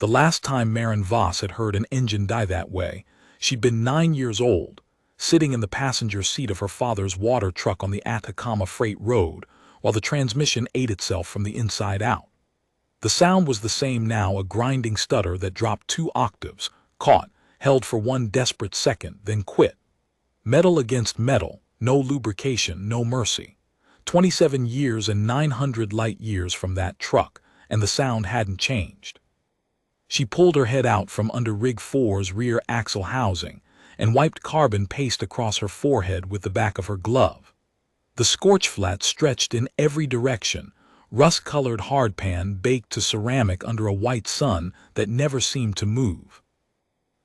The last time Maren Voss had heard an engine die that way, she'd been 9 years old, sitting in the passenger seat of her father's water truck on the Atacama Freight Road, while the transmission ate itself from the inside out. The sound was the same now, a grinding stutter that dropped 2 octaves, caught, held for one desperate second, then quit. Metal against metal, no lubrication, no mercy. 27 years and 900 light years from that truck, and the sound hadn't changed. She pulled her head out from under Rig 4's rear axle housing and wiped carbon paste across her forehead with the back of her glove. The scorchflat stretched in every direction, rust-colored hardpan baked to ceramic under a white sun that never seemed to move.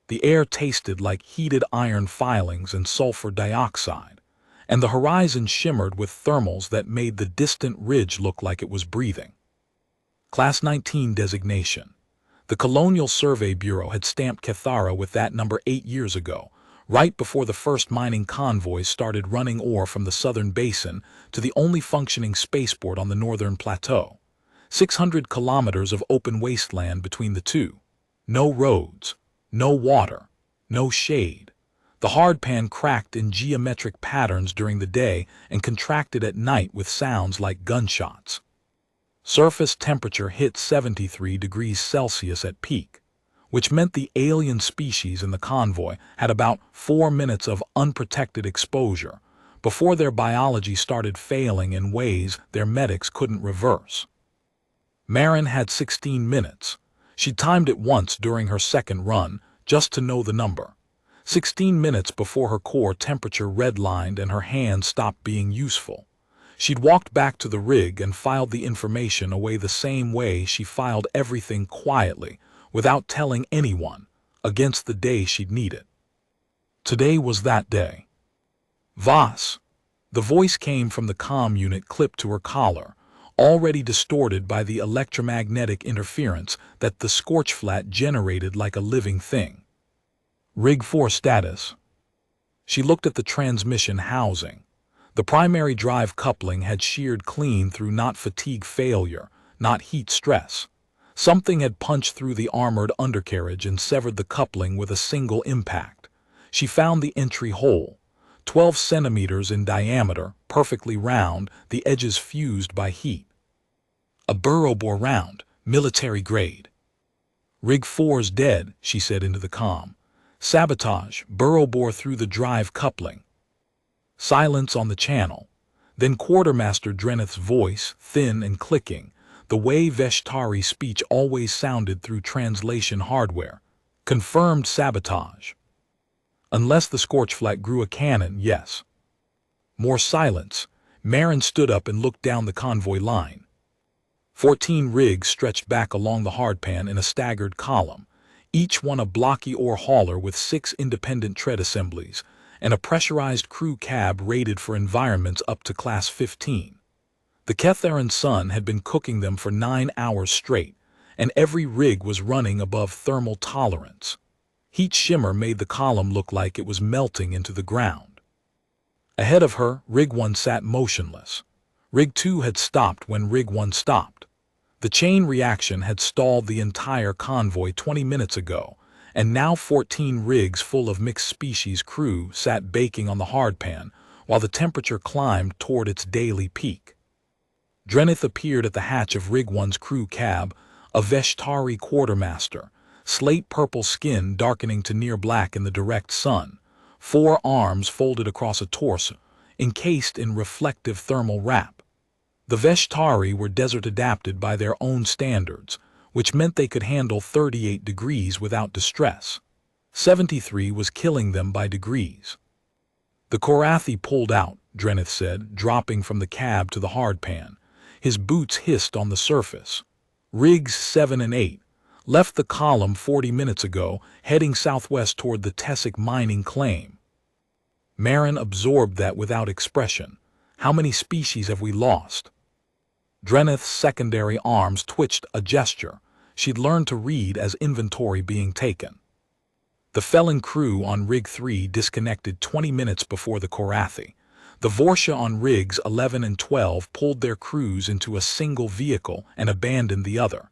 The air tasted like heated iron filings and sulfur dioxide, and the horizon shimmered with thermals that made the distant ridge look like it was breathing. Class 19 designation. The Colonial Survey Bureau had stamped Cathara with that number 8 years ago, right before the first mining convoys started running ore from the southern basin to the only functioning spaceport on the northern plateau. 600 kilometers of open wasteland between the two. No roads, no water, no shade. The hardpan cracked in geometric patterns during the day and contracted at night with sounds like gunshots. Surface temperature hit 73 degrees Celsius at peak, which meant the alien species in the convoy had about 4 minutes of unprotected exposure before their biology started failing in ways their medics couldn't reverse. Maren had 16 minutes. She timed it once during her second run, just to know the number. 16 minutes before her core temperature redlined and her hands stopped being useful. She'd walked back to the rig and filed the information away the same way she filed everything, quietly, without telling anyone, against the day she'd need it. Today was that day. Voss. The voice came from the comm unit clipped to her collar, already distorted by the electromagnetic interference that the scorchflat generated like a living thing. Rig 4 status. She looked at the transmission housing. The primary drive coupling had sheared clean through not fatigue failure, not heat stress. Something had punched through the armored undercarriage and severed the coupling with a single impact. She found the entry hole, 12 centimeters in diameter, perfectly round, the edges fused by heat. A burrow bore round, military grade. Rig 4's dead, she said into the comm. Sabotage, burrow bore through the drive coupling. Silence on the channel. Then Quartermaster Drenith's voice, thin and clicking, the way Veshtari's speech always sounded through translation hardware. Confirmed sabotage. Unless the scorchflat grew a cannon, yes. More silence. Maren stood up and looked down the convoy line. 14 rigs stretched back along the hardpan in a staggered column, each one a blocky ore hauler with 6 independent tread assemblies, and a pressurized crew cab rated for environments up to Class 15. The Ketharan sun had been cooking them for 9 hours straight, and every rig was running above thermal tolerance. Heat shimmer made the column look like it was melting into the ground. Ahead of her, Rig 1 sat motionless. Rig 2 had stopped when Rig 1 stopped. The chain reaction had stalled the entire convoy 20 minutes ago, and now 14 rigs full of mixed species crew sat baking on the hardpan while the temperature climbed toward its daily peak. Drenith appeared at the hatch of Rig 1's crew cab, a Veshtari quartermaster, slate-purple skin darkening to near black in the direct sun, 4 arms folded across a torso, encased in reflective thermal wrap. The Veshtari were desert-adapted by their own standards, which meant they could handle 38 degrees without distress. 73 was killing them by degrees. The Korathi pulled out, Drenith said, dropping from the cab to the hardpan. His boots hissed on the surface. Rigs 7 and 8 left the column 40 minutes ago, heading southwest toward the Tessic mining claim. Maren absorbed that without expression. How many species have we lost? Drenith's secondary arms twitched, a gesture she'd learned to read as inventory being taken. The Felon crew on Rig 3 disconnected 20 minutes before the Korathi. The Vorsha on Rigs 11 and 12 pulled their crews into a single vehicle and abandoned the other.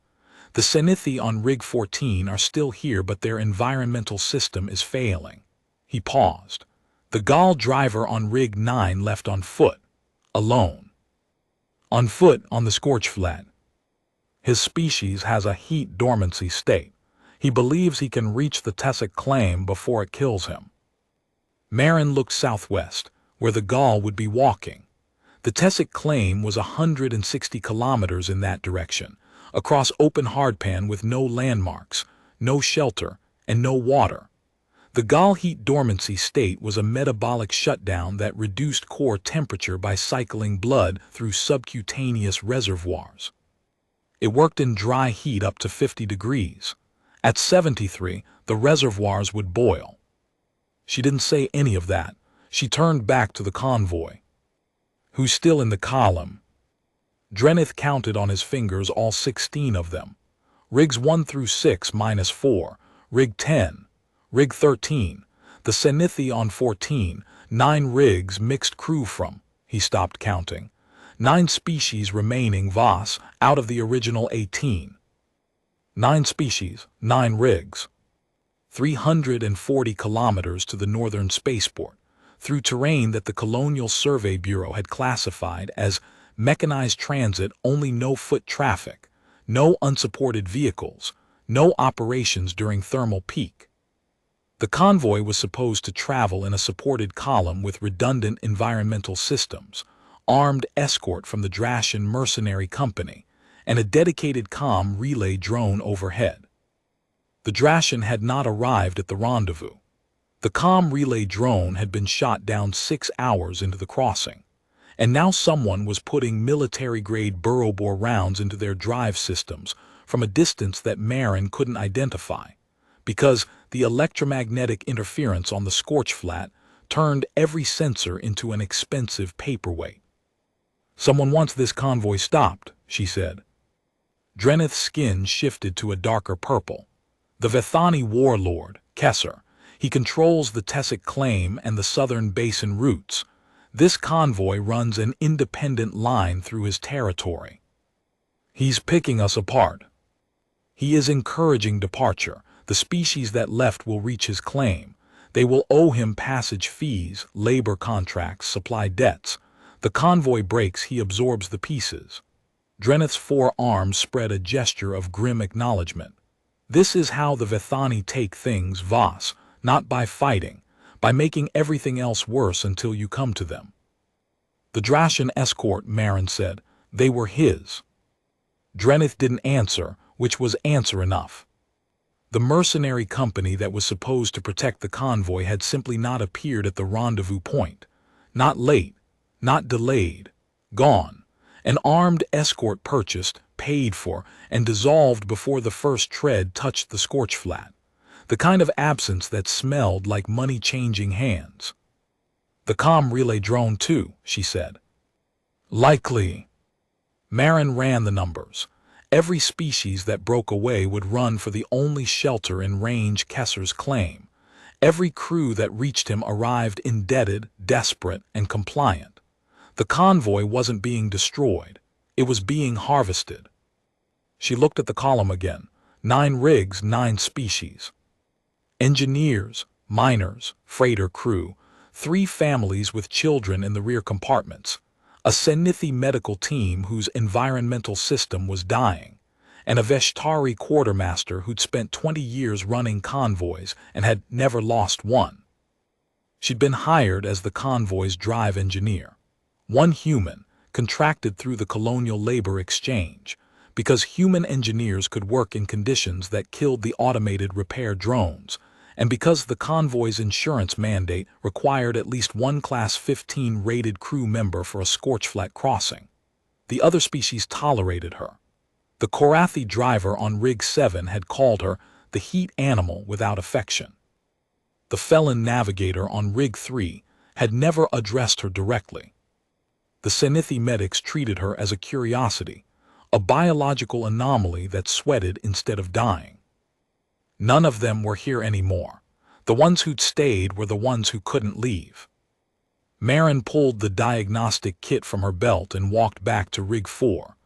The Senithi on Rig 14 are still here, but their environmental system is failing. He paused. The Gaul driver on Rig 9 left on foot, alone. On foot on the scorchflat. His species has a heat dormancy state. He believes he can reach the Tessic claim before it kills him. Marin looked southwest, where the Gaul would be walking. The Tessic claim was 160 kilometers in that direction, across open hardpan with no landmarks, no shelter, and no water. The Gaul heat dormancy state was a metabolic shutdown that reduced core temperature by cycling blood through subcutaneous reservoirs. It worked in dry heat up to 50 degrees. At 73, the reservoirs would boil. She didn't say any of that. She turned back to the convoy. Who's still in the column? Drenith counted on his fingers all 16 of them. Rigs 1 through 6 minus 4, Rig 10, Rig 13, the Senithi on 14, 9 rigs mixed crew from, he stopped counting. 9 species remaining Voss out of the original 18. 9 species, 9 rigs. 340 kilometers to the northern spaceport, through terrain that the Colonial Survey Bureau had classified as mechanized transit, only no foot traffic, no unsupported vehicles, no operations during thermal peak. The convoy was supposed to travel in a supported column with redundant environmental systems, armed escort from the Drashan Mercenary Company, and a dedicated comm relay drone overhead. The Drashan had not arrived at the rendezvous. The comm relay drone had been shot down 6 hours into the crossing, and now someone was putting military-grade burrow-bore rounds into their drive systems from a distance that Marin couldn't identify, because the electromagnetic interference on the scorchflat turned every sensor into an expensive paperweight. "Someone wants this convoy stopped," she said. Drenith's skin shifted to a darker purple. The Vethani warlord, Kesser. He controls the Tessic claim and the southern basin routes. This convoy runs an independent line through his territory. He's picking us apart. He is encouraging departure. The species that left will reach his claim. They will owe him passage fees, labor contracts, supply debts. The convoy breaks, he absorbs the pieces. Drenith's 4 arms spread a gesture of grim acknowledgement. This is how the Vethani take things, Voss, not by fighting, by making everything else worse until you come to them. The Drashan escort, Marin said. They were his. Drenith didn't answer, which was answer enough. The mercenary company that was supposed to protect the convoy had simply not appeared at the rendezvous point. Not late, not delayed, gone. An armed escort purchased, paid for, and dissolved before the first tread touched the scorchflat. The kind of absence that smelled like money-changing hands. "The comm relay drone too," she said. "Likely." Marin ran the numbers. Every species that broke away would run for the only shelter in range Kesser's claim. Every crew that reached him arrived indebted, desperate, and compliant. The convoy wasn't being destroyed. It was being harvested. She looked at the column again. 9 rigs, 9 species. Engineers, miners, freighter crew, 3 families with children in the rear compartments, a Senithi medical team whose environmental system was dying, and a Veshtari quartermaster who'd spent 20 years running convoys and had never lost one. She'd been hired as the convoy's drive engineer. One human, contracted through the colonial labor exchange, because human engineers could work in conditions that killed the automated repair drones, and because the convoy's insurance mandate required at least one Class 15 rated crew member for a scorchflat crossing. The other species tolerated her. The Korathi driver on Rig 7 had called her the heat animal without affection. The felon navigator on Rig 3 had never addressed her directly. The Senithi medics treated her as a curiosity, a biological anomaly that sweated instead of dying. None of them were here anymore. The ones who'd stayed were the ones who couldn't leave. Marin pulled the diagnostic kit from her belt and walked back to Rig 4.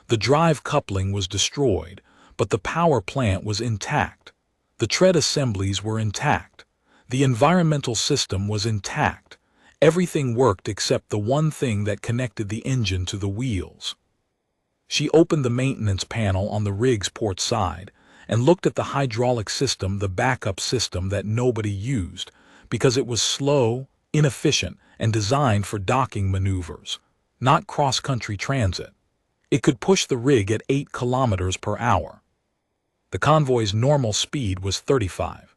The drive coupling was destroyed, but the power plant was intact. The tread assemblies were intact. The environmental system was intact. Everything worked except the one thing that connected the engine to the wheels. She opened the maintenance panel on the rig's port side and looked at the hydraulic system, the backup system that nobody used because it was slow, inefficient, and designed for docking maneuvers, not cross-country transit. It could push the rig at 8 kilometers per hour. The convoy's normal speed was 35.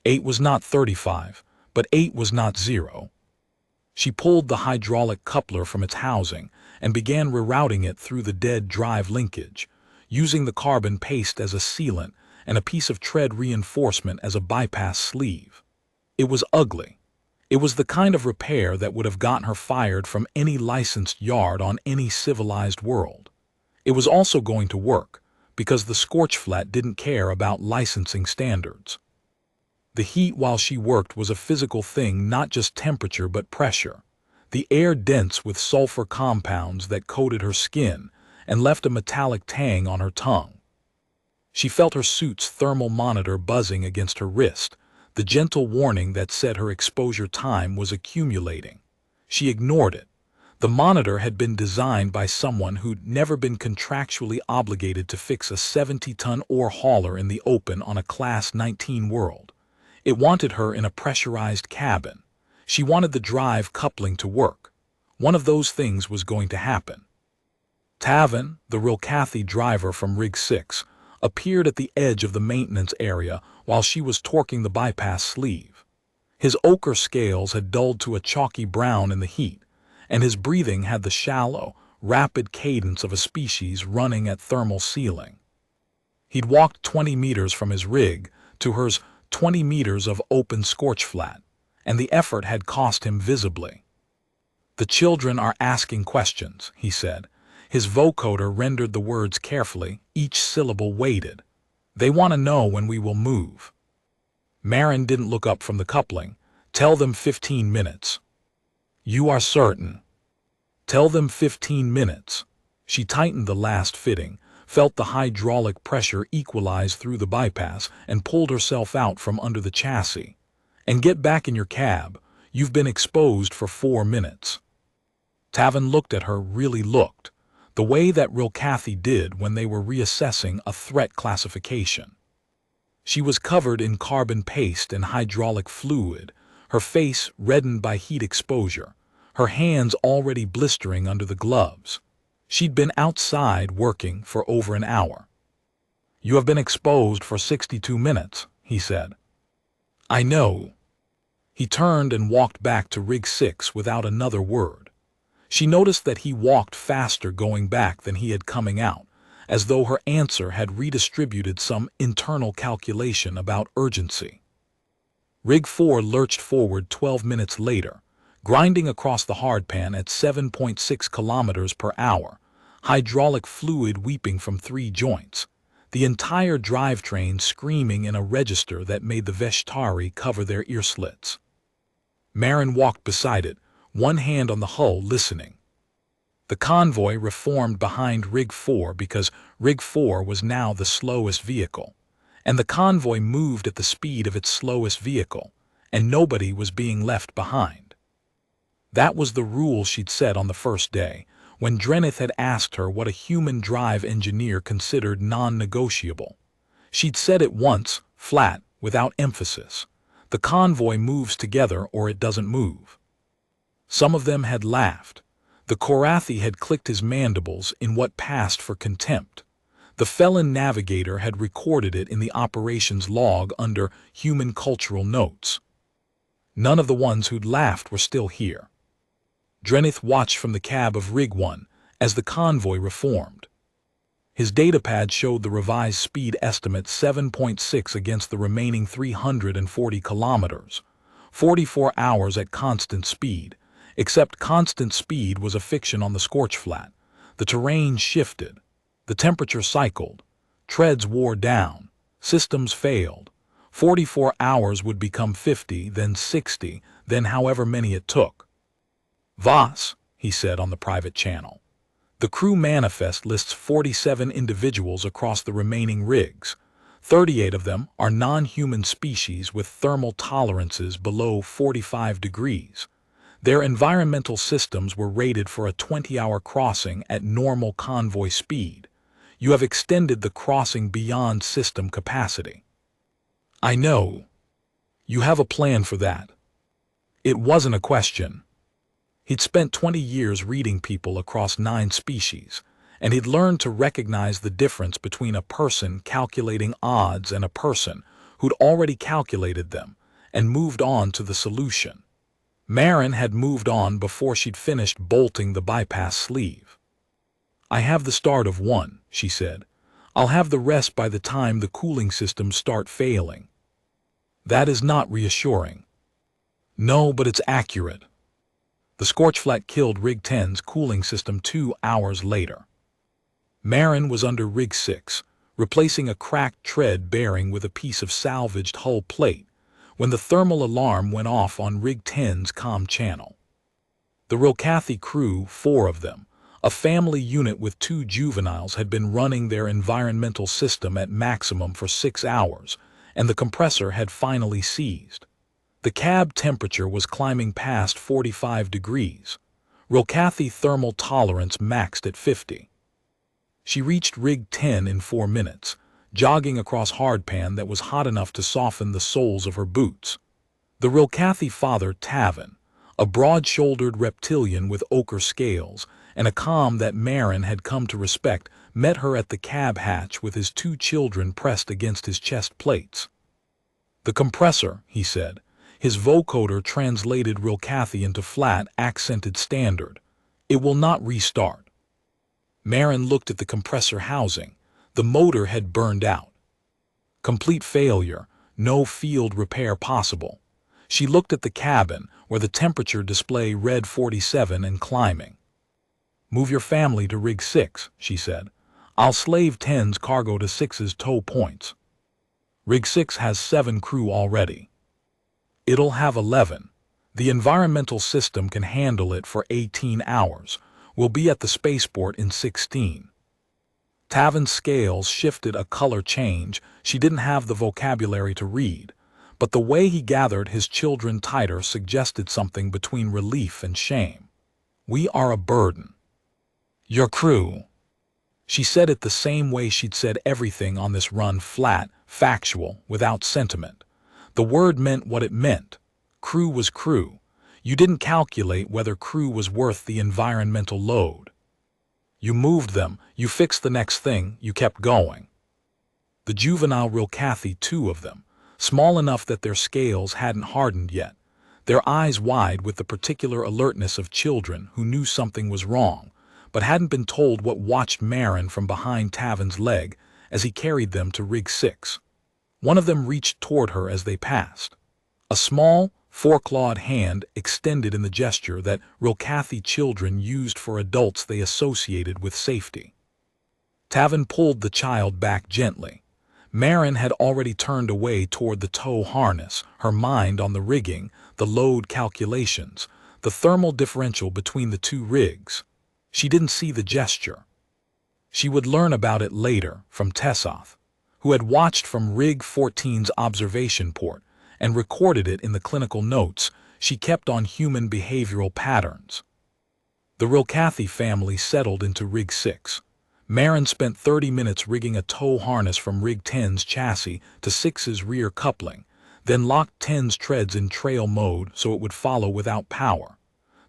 8 was not 35, but 8 was not 0. She pulled the hydraulic coupler from its housing and began rerouting it through the dead drive linkage, using the carbon paste as a sealant and a piece of tread reinforcement as a bypass sleeve. It was ugly. It was the kind of repair that would have gotten her fired from any licensed yard on any civilized world. It was also going to work, because the scorchflat didn't care about licensing standards. The heat while she worked was a physical thing, not just temperature but pressure. The air dense with sulfur compounds that coated her skin and left a metallic tang on her tongue. She felt her suit's thermal monitor buzzing against her wrist, the gentle warning that said her exposure time was accumulating. She ignored it. The monitor had been designed by someone who'd never been contractually obligated to fix a 70-ton ore hauler in the open on a Class 19 world. It wanted her in a pressurized cabin. She wanted the drive coupling to work. One of those things was going to happen. Tavan, the Rilcathy driver from Rig 6, appeared at the edge of the maintenance area while she was torquing the bypass sleeve. His ochre scales had dulled to a chalky brown in the heat, and his breathing had the shallow, rapid cadence of a species running at thermal sealing. He'd walked 20 meters from his rig to hers 20 meters of open scorchflat, and the effort had cost him visibly. "The children are asking questions," he said. His vocoder rendered the words carefully, each syllable weighted. "They want to know when we will move." Marin didn't look up from the coupling. "Tell them 15 minutes. "You are certain?" "Tell them 15 minutes. She tightened the last fitting, felt the hydraulic pressure equalize through the bypass, and pulled herself out from under the chassis. "And get back in your cab. You've been exposed for 4 minutes. Tavan looked at her, really looked, the way that Rilcathy did when they were reassessing a threat classification. She was covered in carbon paste and hydraulic fluid, her face reddened by heat exposure, her hands already blistering under the gloves. She'd been outside working for over an hour. "You have been exposed for 62 minutes, he said. "I know." He turned and walked back to Rig 6 without another word. She noticed that he walked faster going back than he had coming out, as though her answer had redistributed some internal calculation about urgency. Rig 4 lurched forward 12 minutes later, grinding across the hardpan at 7.6 kilometers per hour, hydraulic fluid weeping from 3 joints, the entire drivetrain screaming in a register that made the Veshtari cover their ear slits. Marin walked beside it, one hand on the hull, listening. The convoy reformed behind Rig 4 because Rig 4 was now the slowest vehicle, and the convoy moved at the speed of its slowest vehicle, and nobody was being left behind. That was the rule she'd set on the first day, when Drenith had asked her what a human drive engineer considered non-negotiable. She'd said it once, flat, without emphasis. The convoy moves together or it doesn't move. Some of them had laughed. The Korathi had clicked his mandibles in what passed for contempt. The felon navigator had recorded it in the operations log under human cultural notes. None of the ones who'd laughed were still here. Drenith watched from the cab of Rig 1 as the convoy reformed. His datapad showed the revised speed estimate 7.6 against the remaining 340 kilometers, 44 hours at constant speed, except constant speed was a fiction on the scorchflat. The terrain shifted, the temperature cycled, treads wore down, systems failed. 44 hours would become 50, then 60, then however many it took. "Voss," he said on the private channel. The crew manifest lists 47 individuals across the remaining rigs. 38 of them are non-human species with thermal tolerances below 45 degrees. Their environmental systems were rated for a 20-hour crossing at normal convoy speed. You have extended the crossing beyond system capacity. I know. You have a plan for that. It wasn't a question. He'd spent 20 years reading people across 9 species, and he'd learned to recognize the difference between a person calculating odds and a person who'd already calculated them and moved on to the solution. Marin had moved on before she'd finished bolting the bypass sleeve. I have the start of one, she said. I'll have the rest by the time the cooling systems start failing. That is not reassuring. No, but it's accurate. The scorchflat killed Rig 10's cooling system 2 hours later. Marin was under Rig 6, replacing a cracked tread bearing with a piece of salvaged hull plate, when the thermal alarm went off on Rig 10's comm channel. The Rilkathi crew, 4 of them, a family unit with 2 juveniles, had been running their environmental system at maximum for 6 hours, and the compressor had finally seized. The cab temperature was climbing past 45 degrees. Rilkathi thermal tolerance maxed at 50. She reached Rig 10 in 4 minutes, jogging across hardpan that was hot enough to soften the soles of her boots. The Rilkathi father, Tavin, a broad-shouldered reptilian with ochre scales and a calm that Marin had come to respect, met her at the cab hatch with his 2 children pressed against his chest plates. "The compressor," he said. His vocoder translated Rilkathi into flat, accented standard. "It will not restart." Marin looked at the compressor housing. The motor had burned out. Complete failure, no field repair possible. She looked at the cabin, where the temperature display read 47 and climbing. "Move your family to Rig 6, she said. "I'll slave 10's cargo to 6's tow points. Rig 6 has 7 crew already. It'll have 11. The environmental system can handle it for 18 hours. We'll be at the spaceport in 16. Tavin's scales shifted a color change. She didn't have the vocabulary to read, but the way he gathered his children tighter suggested something between relief and shame. "We are a burden." "Your crew." She said it the same way she'd said everything on this run, flat, factual, without sentiment. The word meant what it meant. Crew was crew. You didn't calculate whether crew was worth the environmental load. You moved them, you fixed the next thing, you kept going. The juvenile Rilkathi, 2 of them, small enough that their scales hadn't hardened yet, their eyes wide with the particular alertness of children who knew something was wrong, but hadn't been told what, watched Marin from behind Tavin's leg as he carried them to Rig 6. One of them reached toward her as they passed. A small, 4-clawed hand extended in the gesture that Rilkathi children used for adults they associated with safety. Tavin pulled the child back gently. Marin had already turned away toward the tow harness, her mind on the rigging, the load calculations, the thermal differential between the 2 rigs. She didn't see the gesture. She would learn about it later from Tessath, who had watched from Rig 14's observation port and recorded it in the clinical notes she kept on human behavioral patterns. The Rilkathi family settled into Rig 6. Marin spent 30 minutes rigging a tow harness from Rig 10's chassis to 6's rear coupling, then locked 10's treads in trail mode so it would follow without power.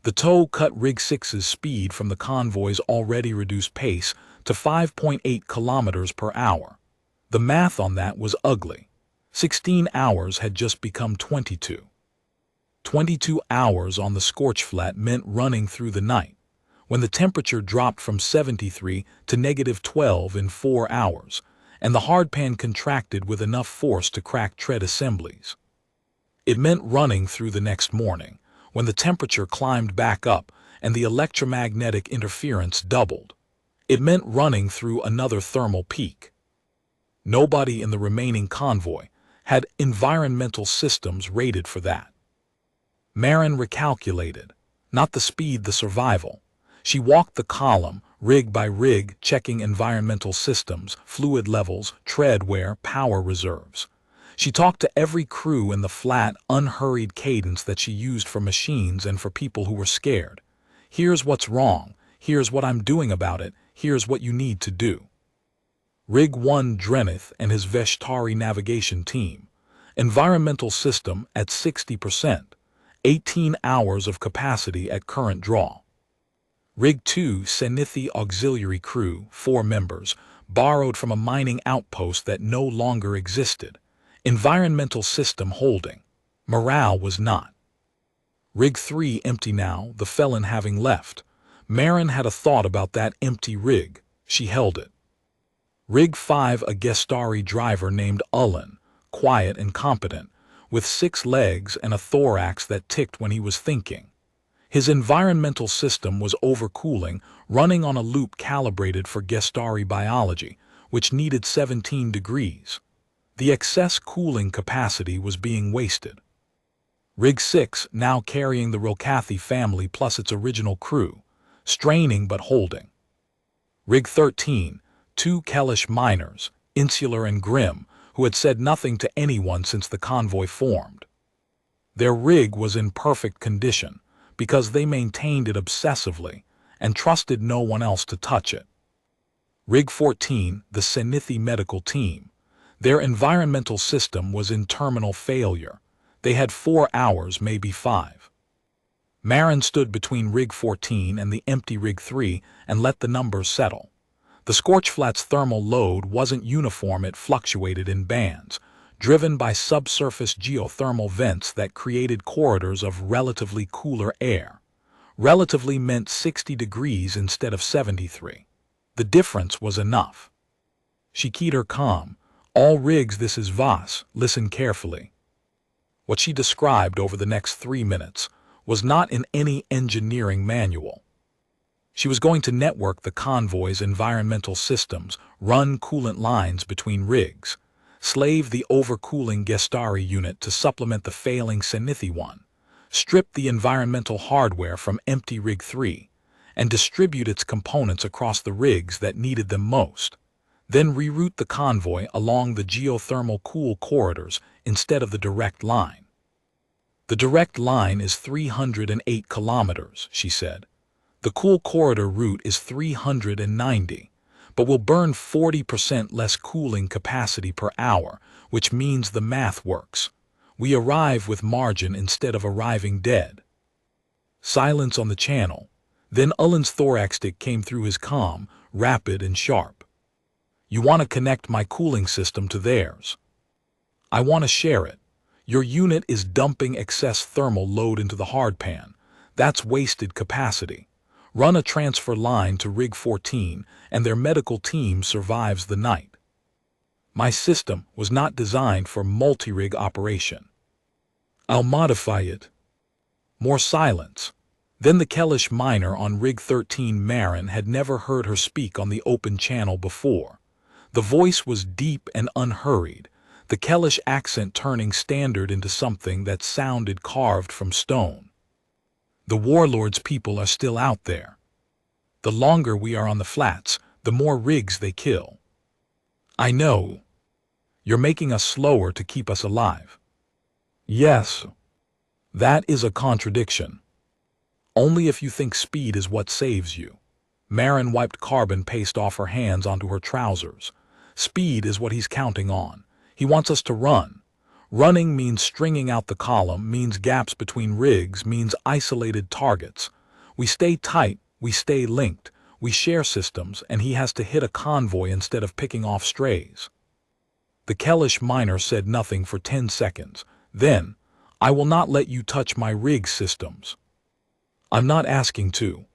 The tow cut Rig 6's speed from the convoy's already reduced pace to 5.8 kilometers per hour. The math on that was ugly. 16 hours had just become 22. 22 hours on the scorchflat meant running through the night, when the temperature dropped from 73 to -12 in 4 hours, and the hardpan contracted with enough force to crack tread assemblies. It meant running through the next morning, when the temperature climbed back up and the electromagnetic interference doubled. It meant running through another thermal peak. Nobody in the remaining convoy had environmental systems rated for that. Marin recalculated, not the speed, the survival. She walked the column, rig by rig, checking environmental systems, fluid levels, tread wear, power reserves. She talked to every crew in the flat, unhurried cadence that she used for machines and for people who were scared. Here's what's wrong. Here's what I'm doing about it. Here's what you need to do. Rig 1 Drenith and his Veshtari navigation team. Environmental system at 60%. 18 hours of capacity at current draw. Rig 2 Senithi auxiliary crew, 4 members, borrowed from a mining outpost that no longer existed. Environmental system holding. Morale was not. Rig 3 empty now, the felon having left. Marin had a thought about that empty rig. She held it. Rig 5 a Gestari driver named Ullen, quiet and competent, with 6 legs and a thorax that ticked when he was thinking. His environmental system was overcooling, running on a loop calibrated for Gestari biology, which needed 17 degrees. The excess cooling capacity was being wasted. Rig 6 now carrying the Rilkathi family plus its original crew, straining but holding. Rig 13, 2 Kellish miners, insular and grim, who had said nothing to anyone since the convoy formed. Their rig was in perfect condition because they maintained it obsessively and trusted no one else to touch it. Rig 14, the Senithi medical team. Their environmental system was in terminal failure. They had 4 hours, maybe 5. Marin stood between Rig 14 and the empty Rig 3 and let the numbers settle. The scorchflat's thermal load wasn't uniform, it fluctuated in bands, driven by subsurface geothermal vents that created corridors of relatively cooler air. Relatively meant 60 degrees instead of 73. The difference was enough. She keyed her comm. All rigs, this is Voss, listen carefully. What she described over the next 3 minutes was not in any engineering manual. She was going to network the convoy's environmental systems, run coolant lines between rigs, slave the overcooling Gestari unit to supplement the failing Senithi one, strip the environmental hardware from empty Rig 3, and distribute its components across the rigs that needed them most. Then reroute the convoy along the geothermal cool corridors instead of the direct line. The direct line is 308 kilometers, she said. The cool corridor route is 390, but will burn 40% less cooling capacity per hour, which means the math works. We arrive with margin instead of arriving dead. Silence on the channel. Then Ullen's thorax stick came through his comm, rapid and sharp. You want to connect my cooling system to theirs. I want to share it. Your unit is dumping excess thermal load into the hardpan. That's wasted capacity. Run a transfer line to Rig 14 and their medical team survives the night. My system was not designed for multi-rig operation. I'll modify it. More silence. Then the Kellish miner on Rig 13 Marin had never heard her speak on the open channel before. The voice was deep and unhurried, the Kellish accent turning standard into something that sounded carved from stone. The warlord's people are still out there. The longer we are on the flats, the more rigs they kill. I know. You're making us slower to keep us alive. Yes. That is a contradiction. Only if you think speed is what saves you. Marin wiped carbon paste off her hands onto her trousers. Speed is what he's counting on. He wants us to run. Running means stringing out the column, means gaps between rigs, means isolated targets. We stay tight, we stay linked, we share systems, and he has to hit a convoy instead of picking off strays. The Kellish miner said nothing for 10 seconds. Then, I will not let you touch my rig systems. I'm not asking to.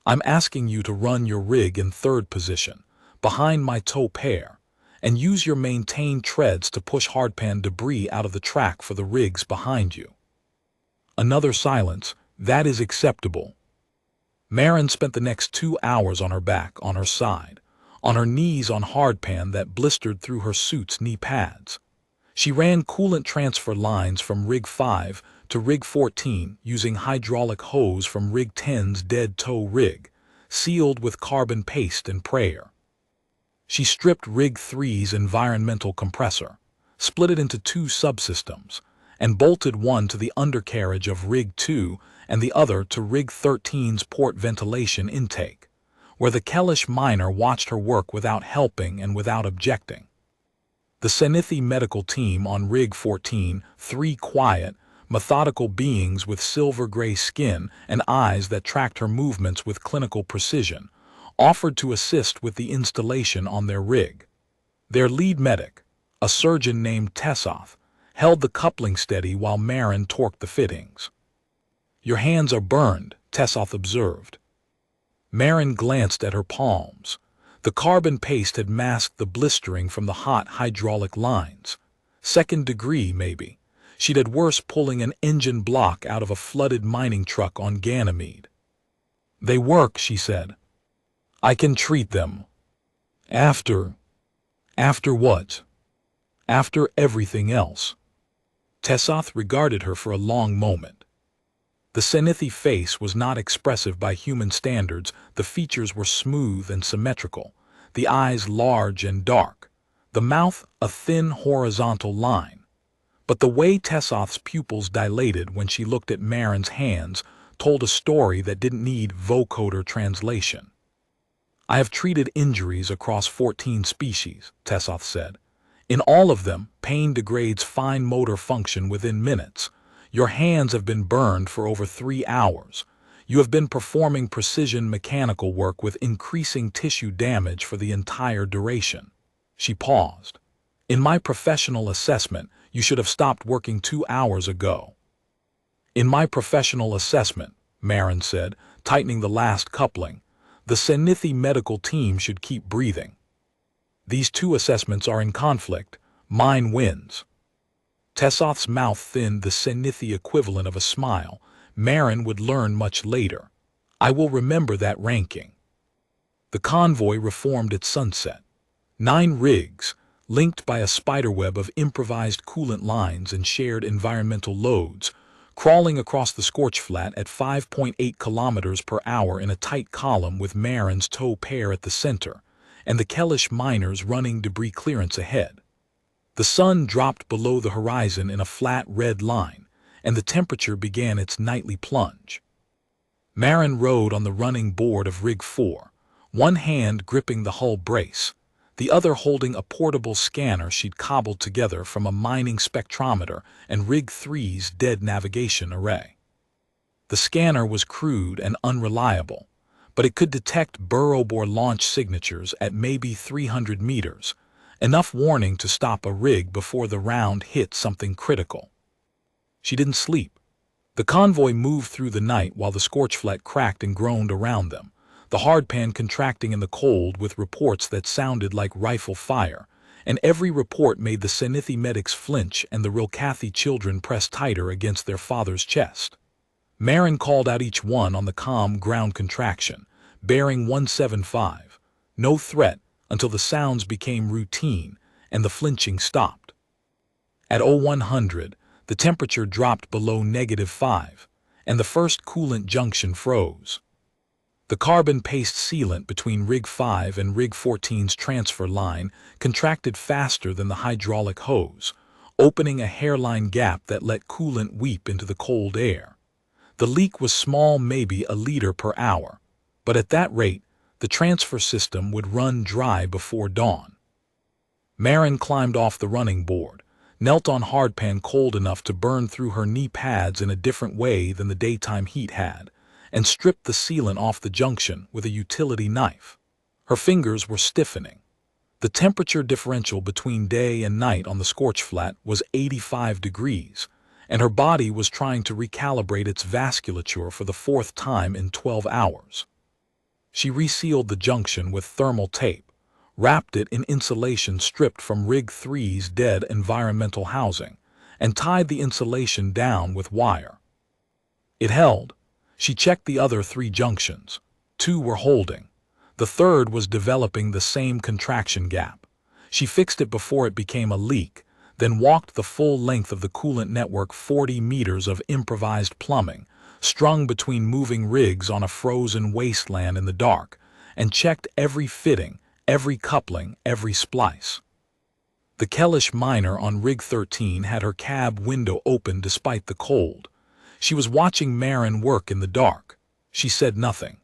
I'm asking you to run your rig in third position, behind my tow pair, and use your maintained treads to push hardpan debris out of the track for the rigs behind you. Another silence. That is acceptable. Marin spent the next 2 hours on her back, on her side, on her knees on hardpan that blistered through her suit's knee pads. She ran coolant transfer lines from Rig 5 to Rig 14 using hydraulic hose from Rig 10's dead tow rig, sealed with carbon paste and prayer. She stripped Rig 3's environmental compressor, split it into two subsystems, and bolted one to the undercarriage of Rig 2 and the other to Rig 13's port ventilation intake, where the Kellish miner watched her work without helping and without objecting. The Senithi medical team on Rig 14, three quiet, methodical beings with silver-gray skin and eyes that tracked her movements with clinical precision, offered to assist with the installation on their rig. Their lead medic, a surgeon named Tessoth, held the coupling steady while Marin torqued the fittings. "Your hands are burned," Tessoth observed. Marin glanced at her palms. The carbon paste had masked the blistering from the hot hydraulic lines. Second degree, maybe. She'd had worse pulling an engine block out of a flooded mining truck on Ganymede. "They work," she said. "I can treat them." After what? After everything else. Tessoth regarded her for a long moment. The Senithi face was not expressive by human standards. The features were smooth and symmetrical, the eyes large and dark, the mouth a thin horizontal line. But the way Tessoth's pupils dilated when she looked at Marin's hands told a story that didn't need vocoder translation. "I have treated injuries across 14 species," Tessoth said. "In all of them, pain degrades fine motor function within minutes. Your hands have been burned for over 3 hours. You have been performing precision mechanical work with increasing tissue damage for the entire duration." She paused. "In my professional assessment, you should have stopped working 2 hours ago." "In my professional assessment," Marin said, tightening the last coupling, "the Senithi medical team should keep breathing. These two assessments are in conflict. Mine wins." Tessoth's mouth thinned the Senithi equivalent of a smile. Marin would learn much later. "I will remember that ranking." The convoy reformed at sunset. 9 rigs, linked by a spiderweb of improvised coolant lines and shared environmental loads, crawling across the scorchflat at 5.8 kilometers per hour in a tight column with Marin's tow pair at the center, and the Kellish miners running debris clearance ahead. The sun dropped below the horizon in a flat red line, and the temperature began its nightly plunge. Marin rode on the running board of Rig 4, one hand gripping the hull brace, the other holding a portable scanner she'd cobbled together from a mining spectrometer and Rig 3's dead navigation array. The scanner was crude and unreliable, but it could detect burrow-bore launch signatures at maybe 300 meters, enough warning to stop a rig before the round hit something critical. She didn't sleep. The convoy moved through the night while the scorchflat cracked and groaned around them, the hardpan contracting in the cold with reports that sounded like rifle fire, and every report made the Senithi medics flinch and the Rilkathi children press tighter against their father's chest. Marin called out each one on the comm ground contraction, bearing 175, no threat until the sounds became routine and the flinching stopped. At 0100, the temperature dropped below -5, and the first coolant junction froze. The carbon paste sealant between Rig 5 and Rig 14's transfer line contracted faster than the hydraulic hose, opening a hairline gap that let coolant weep into the cold air. The leak was small, maybe a liter per hour, but at that rate, the transfer system would run dry before dawn. Marin climbed off the running board, knelt on hardpan cold enough to burn through her knee pads in a different way than the daytime heat had, and stripped the sealant off the junction with a utility knife. Her fingers were stiffening. The temperature differential between day and night on the scorchflat was 85 degrees, and her body was trying to recalibrate its vasculature for the 4th time in 12 hours. She resealed the junction with thermal tape, wrapped it in insulation stripped from Rig 3's dead environmental housing, and tied the insulation down with wire. It held. She checked the other 3 junctions. 2 were holding. The 3rd was developing the same contraction gap. She fixed it before it became a leak, then walked the full length of the coolant network 40 meters of improvised plumbing, strung between moving rigs on a frozen wasteland in the dark, and checked every fitting, every coupling, every splice. The Kellish miner on Rig 13 had her cab window open despite the cold. She was watching Marin work in the dark. She said nothing.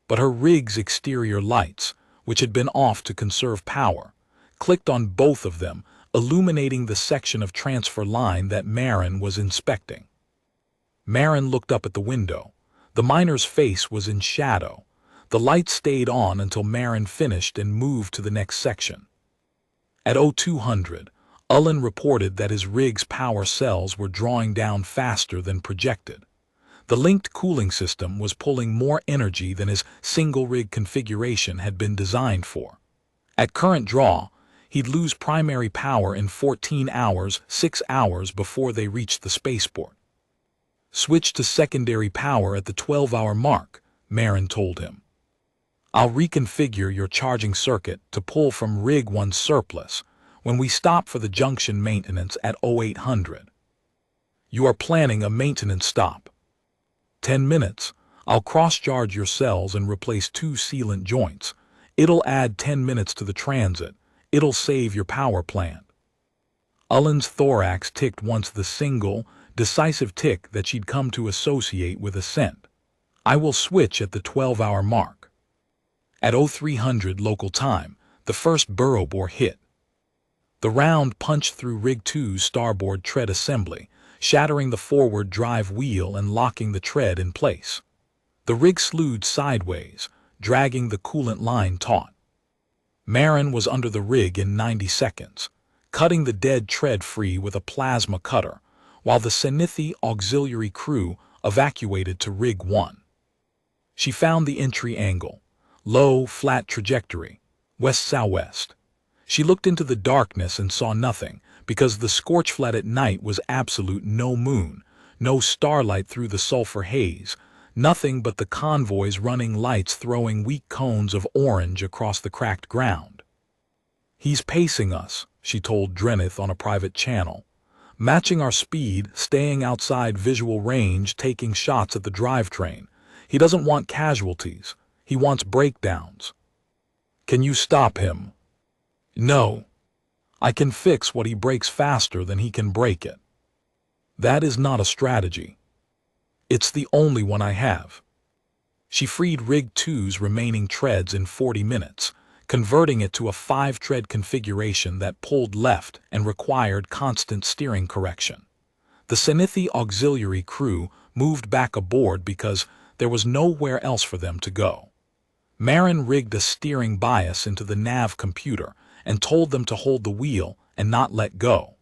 But her rig's exterior lights, which had been off to conserve power, clicked on both of them, illuminating the section of transfer line that Marin was inspecting. Marin looked up at the window. The miner's face was in shadow. The light stayed on until Marin finished and moved to the next section. At 0200, Ullen reported that his rig's power cells were drawing down faster than projected. The linked cooling system was pulling more energy than his single-rig configuration had been designed for. At current draw, he'd lose primary power in 14 hours, 6 hours before they reached the spaceport. Switch to secondary power at the 12-hour mark, Marin told him. I'll reconfigure your charging circuit to pull from Rig 1's surplus when we stop for the junction maintenance at 0800. You are planning a maintenance stop. 10 minutes. I'll cross-charge your cells and replace 2 sealant joints. It'll add 10 minutes to the transit. It'll save your power plant. Ullen's thorax ticked once, the single, decisive tick that she'd come to associate with ascent. I will switch at the 12-hour mark. At 0300 local time, the first burrow bore hit. The round punched through Rig 2's starboard tread assembly, shattering the forward drive wheel and locking the tread in place. The rig slewed sideways, dragging the coolant line taut. Marin was under the rig in 90 seconds, cutting the dead tread free with a plasma cutter, while the Zenithia auxiliary crew evacuated to Rig 1. She found the entry angle. Low, flat trajectory, west-southwest. She looked into the darkness and saw nothing, because the scorchflat at night was absolute no moon, no starlight through the sulfur haze, nothing but the convoy's running lights throwing weak cones of orange across the cracked ground. He's pacing us, she told Drenith on a private channel. Matching our speed, staying outside visual range, taking shots at the drivetrain. He doesn't want casualties. He wants breakdowns. Can you stop him? No. I can fix what he breaks faster than he can break it. That is not a strategy. It's the only one I have. She freed Rig 2's remaining treads in 40 minutes, converting it to a 5-tread configuration that pulled left and required constant steering correction. The Zenithia auxiliary crew moved back aboard because there was nowhere else for them to go. Marin rigged a steering bias into the nav computer and told them to hold the wheel and not let go.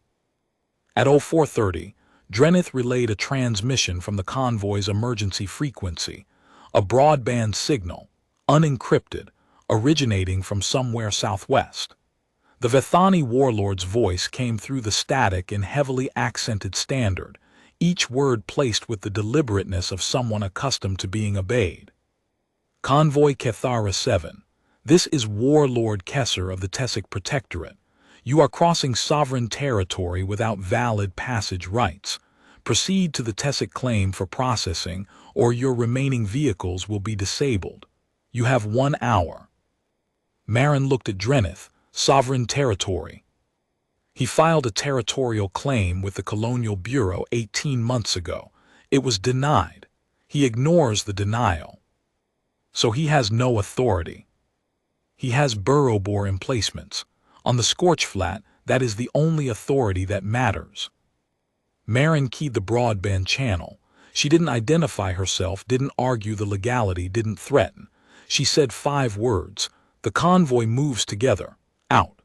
At 0430, Drenith relayed a transmission from the convoy's emergency frequency, a broadband signal, unencrypted, originating from somewhere southwest. The Vethani warlord's voice came through the static in heavily accented standard, each word placed with the deliberateness of someone accustomed to being obeyed. Convoy Kethara 7. This is Warlord Kesser of the Tessic Protectorate. You are crossing sovereign territory without valid passage rights. Proceed to the Tessic claim for processing, or your remaining vehicles will be disabled. You have 1 hour. Marin looked at Drenith, sovereign territory. He filed a territorial claim with the Colonial Bureau 18 months ago. It was denied. He ignores the denial. So he has no authority. He has burrow bore emplacements. On the scorchflat, that is the only authority that matters. Marin keyed the broadband channel. She didn't identify herself, didn't argue the legality, didn't threaten. She said 5 words. The convoy moves together. Out.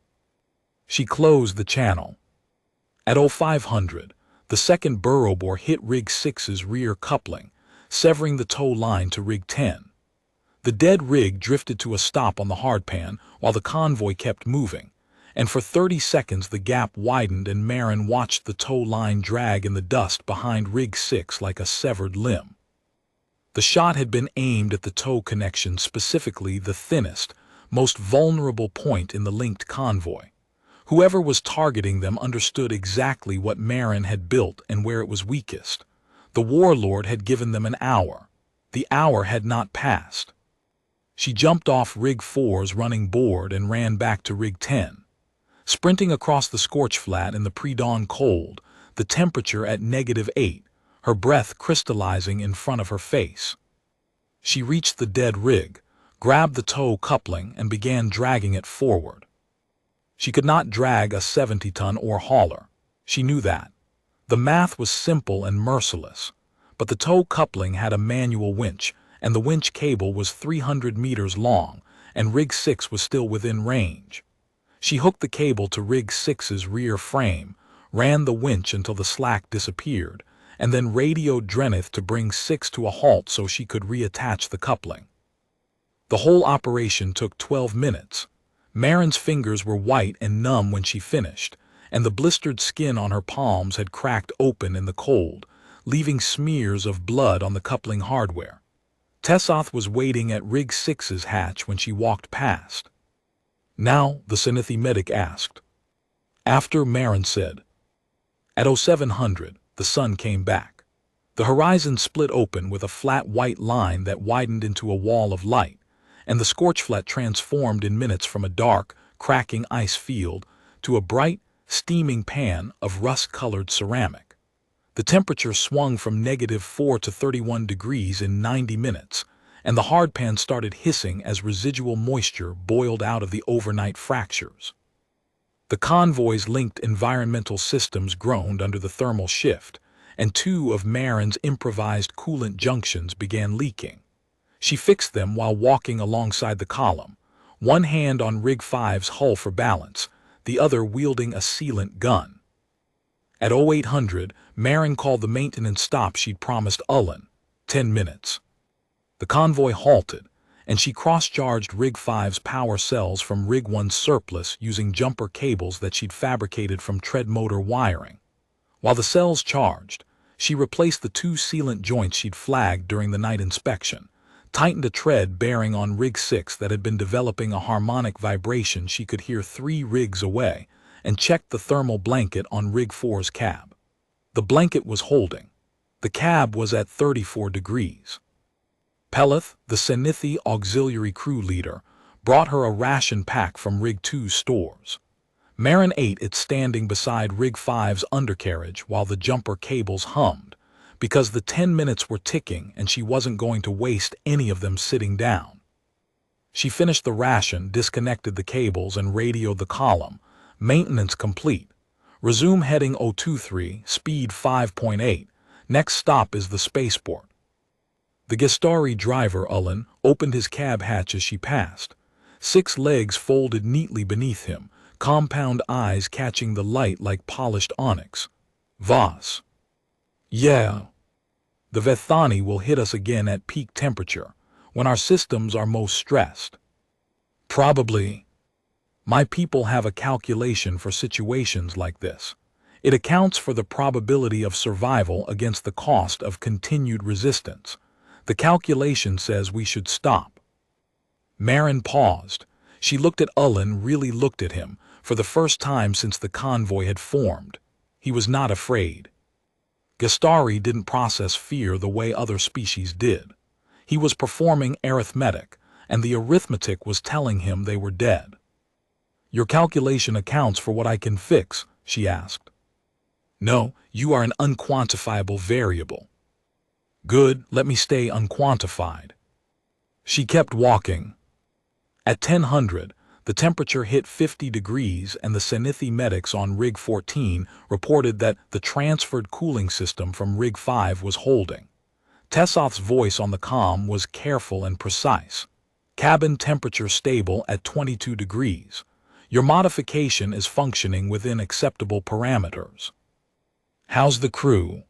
She closed the channel. At 0500, the second burrow bore hit Rig 6's rear coupling, severing the tow line to Rig 10. The dead rig drifted to a stop on the hardpan while the convoy kept moving, and for 30 seconds the gap widened and Marin watched the tow line drag in the dust behind Rig 6 like a severed limb. The shot had been aimed at the tow connection, specifically the thinnest, most vulnerable point in the linked convoy. Whoever was targeting them understood exactly what Marin had built and where it was weakest. The warlord had given them an hour. The hour had not passed. She jumped off Rig 4's running board and ran back to Rig 10. Sprinting across the scorchflat in the pre-dawn cold, the temperature at -8, her breath crystallizing in front of her face. She reached the dead rig, grabbed the tow coupling, and began dragging it forward. She could not drag a 70-ton ore hauler. She knew that. The math was simple and merciless, but the tow coupling had a manual winch, and the winch cable was 300 meters long, and Rig 6 was still within range. She hooked the cable to Rig 6's rear frame, ran the winch until the slack disappeared, and then radioed Drenith to bring 6 to a halt so she could reattach the coupling. The whole operation took 12 minutes. Marin's fingers were white and numb when she finished, and the blistered skin on her palms had cracked open in the cold, leaving smears of blood on the coupling hardware. Tessoth was waiting at Rig 6's hatch when she walked past. "Now?" the Sanithi medic asked. After, Marin said. At 0700, the sun came back. The horizon split open with a flat white line that widened into a wall of light, and the scorchflat transformed in minutes from a dark, cracking ice field to a bright, steaming pan of rust-colored ceramic. The temperature swung from -4 to 31 degrees in 90 minutes, and the hard pan started hissing as residual moisture boiled out of the overnight fractures. The convoy's linked environmental systems groaned under the thermal shift, and 2 of Marin's improvised coolant junctions began leaking. She fixed them while walking alongside the column, one hand on Rig 5's hull for balance, the other wielding a sealant gun. At 0800, Marin called the maintenance stop she'd promised Ullen, 10 minutes. The convoy halted, and she cross-charged Rig 5's power cells from Rig 1's surplus using jumper cables that she'd fabricated from tread motor wiring. While the cells charged, she replaced the 2 sealant joints she'd flagged during the night inspection, tightened a tread bearing on Rig 6 that had been developing a harmonic vibration she could hear 3 rigs away, and checked the thermal blanket on Rig 4's cab. The blanket was holding. The cab was at 34 degrees. Peleth, the Sanithi auxiliary crew leader, brought her a ration pack from Rig 2's stores. Marin ate it standing beside Rig 5's undercarriage while the jumper cables hummed, because the 10 minutes were ticking and she wasn't going to waste any of them sitting down. She finished the ration, disconnected the cables, and radioed the column. Maintenance complete. Resume heading 023, speed 5.8. Next stop is the spaceport. The Gestari driver, Ullen, opened his cab hatch as she passed. 6 legs folded neatly beneath him, compound eyes catching the light like polished onyx. Voss. Yeah. The Vethani will hit us again at peak temperature, when our systems are most stressed. Probably. My people have a calculation for situations like this. It accounts for the probability of survival against the cost of continued resistance. The calculation says we should stop. Marin paused. She looked at Ullen, really looked at him, for the first time since the convoy had formed. He was not afraid. Gestari didn't process fear the way other species did. He was performing arithmetic, and the arithmetic was telling him they were dead. Your calculation accounts for what I can fix, she asked. No, you are an unquantifiable variable. Good, let me stay unquantified. She kept walking. At 1000, the temperature hit 50 degrees and the Sanithi medics on Rig 14 reported that the transferred cooling system from Rig 5 was holding. Tessoth's voice on the comm was careful and precise. Cabin temperature stable at 22 degrees. Your modification is functioning within acceptable parameters. How's the crew?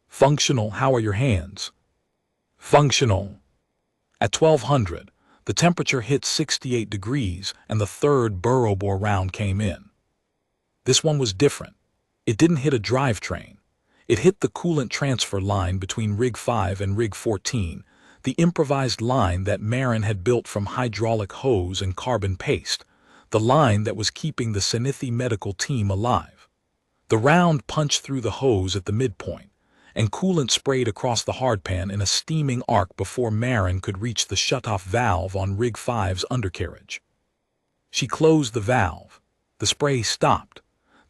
Functional. How are your hands? Functional. At 1200, the temperature hit 68 degrees and the 3rd burrow bore round came in. This one was different. It didn't hit a drivetrain. It hit the coolant transfer line between Rig 5 and Rig 14, the improvised line that Marin had built from hydraulic hose and carbon paste, the line that was keeping the Sanithi medical team alive. The round punched through the hose at the midpoint, and coolant sprayed across the hardpan in a steaming arc before Marin could reach the shutoff valve on Rig 5's undercarriage. She closed the valve. The spray stopped.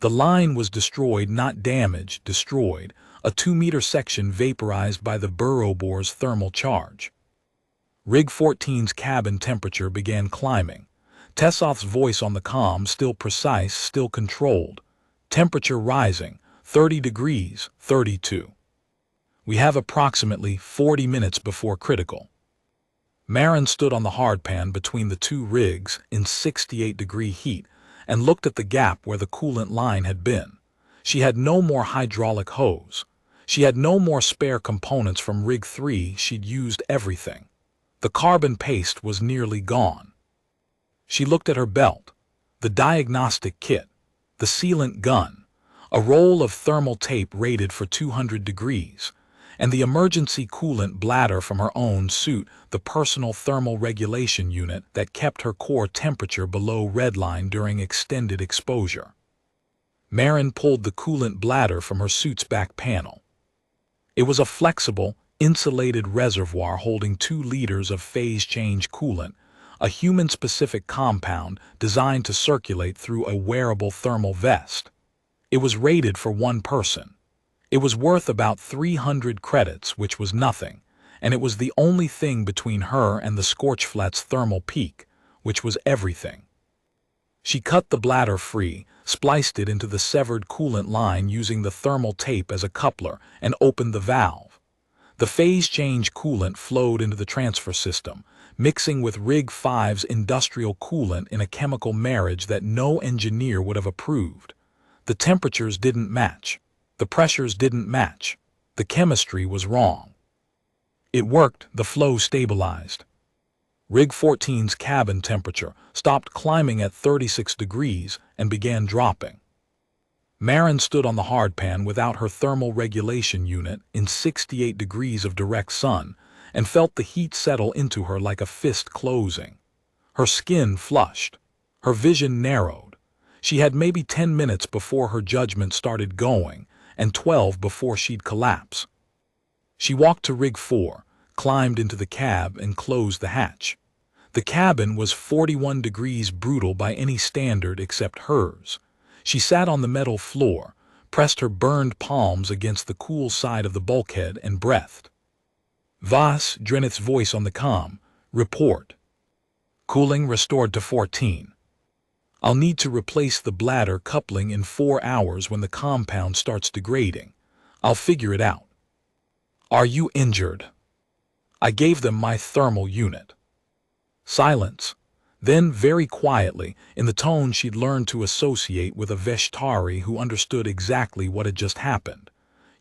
The line was destroyed, not damaged, destroyed, a 2-meter section vaporized by the burrow bore's thermal charge. Rig 14's cabin temperature began climbing. Tessoth's voice on the comm, still precise, still controlled. Temperature rising, 30 degrees, 32. We have approximately 40 minutes before critical. Marin stood on the hardpan between the two rigs in 68-degree heat and looked at the gap where the coolant line had been. She had no more hydraulic hose. She had no more spare components from Rig 3. She'd used everything. The carbon paste was nearly gone. She looked at her belt, the diagnostic kit, the sealant gun, a roll of thermal tape rated for 200 degrees, and the emergency coolant bladder from her own suit, the personal thermal regulation unit that kept her core temperature below redline during extended exposure. Marin pulled the coolant bladder from her suit's back panel. It was a flexible, insulated reservoir holding 2 liters of phase-change coolant, a human-specific compound designed to circulate through a wearable thermal vest. It was rated for 1 person. It was worth about 300 credits, which was nothing, and it was the only thing between her and the scorchflat's thermal peak, which was everything. She cut the bladder free, spliced it into the severed coolant line using the thermal tape as a coupler, and opened the valve. The phase-change coolant flowed into the transfer system, mixing with Rig 5's industrial coolant in a chemical marriage that no engineer would have approved. The temperatures didn't match. The pressures didn't match. The chemistry was wrong. It worked, the flow stabilized. Rig 14's cabin temperature stopped climbing at 36 degrees and began dropping. Marin stood on the hardpan without her thermal regulation unit in 68 degrees of direct sun and felt the heat settle into her like a fist closing. Her skin flushed. Her vision narrowed. She had maybe 10 minutes before her judgment started going and 12 before she'd collapse. She walked to Rig 4, climbed into the cab and closed the hatch. The cabin was 41 degrees brutal by any standard except hers. She sat on the metal floor, pressed her burned palms against the cool side of the bulkhead and breathed. Vas, Drenith's voice on the comm, report. Cooling restored to 14. I'll need to replace the bladder coupling in 4 hours when the compound starts degrading. I'll figure it out. Are you injured? I gave them my thermal unit. Silence. Then, very quietly, in the tone she'd learned to associate with a Veshtari who understood exactly what had just happened.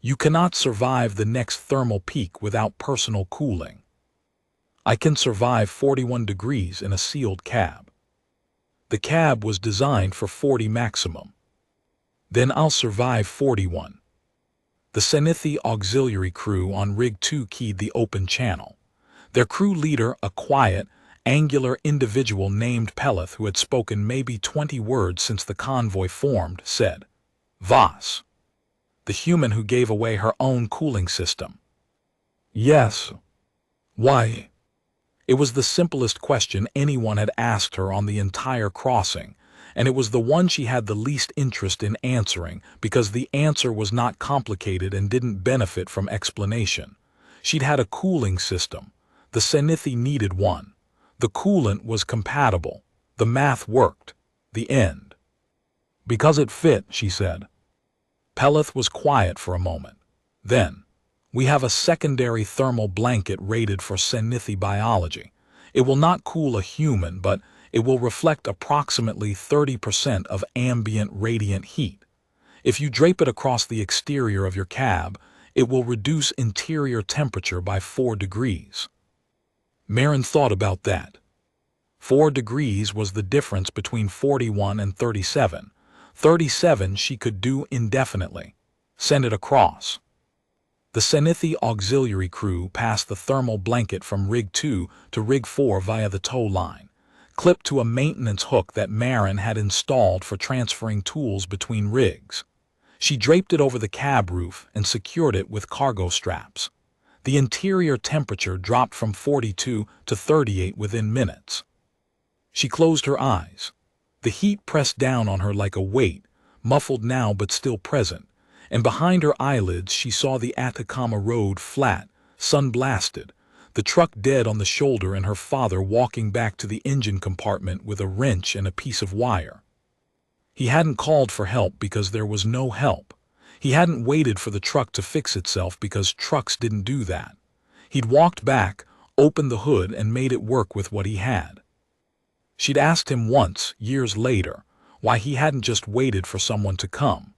You cannot survive the next thermal peak without personal cooling. I can survive 41 degrees in a sealed cab. The cab was designed for 40 maximum. Then I'll survive 41. The Senithi auxiliary crew on Rig 2 keyed the open channel. Their crew leader, a quiet, angular individual named Peleth who had spoken maybe 20 words since the convoy formed, said, Vas. The human who gave away her own cooling system. Yes. Why? It was the simplest question anyone had asked her on the entire crossing, and it was the one she had the least interest in answering because the answer was not complicated and didn't benefit from explanation. She'd had a cooling system. The Senithi needed one. The coolant was compatible. The math worked. The end. Because it fit, she said. Peleth was quiet for a moment. Then, we have a secondary thermal blanket rated for Senithi biology. It will not cool a human, but it will reflect approximately 30% of ambient radiant heat. If you drape it across the exterior of your cab, it will reduce interior temperature by 4 degrees. Marin thought about that. 4 degrees was the difference between 41 and 37. 37 she could do indefinitely. Send it across. The Senithi auxiliary crew passed the thermal blanket from Rig 2 to Rig 4 via the tow line, clipped to a maintenance hook that Marin had installed for transferring tools between rigs. She draped it over the cab roof and secured it with cargo straps. The interior temperature dropped from 42 to 38 within minutes. She closed her eyes. The heat pressed down on her like a weight, muffled now but still present, and behind her eyelids she saw the Atacama Road flat, sun-blasted, the truck dead on the shoulder and her father walking back to the engine compartment with a wrench and a piece of wire. He hadn't called for help because there was no help. He hadn't waited for the truck to fix itself because trucks didn't do that. He'd walked back, opened the hood and made it work with what he had. She'd asked him once, years later, why he hadn't just waited for someone to come.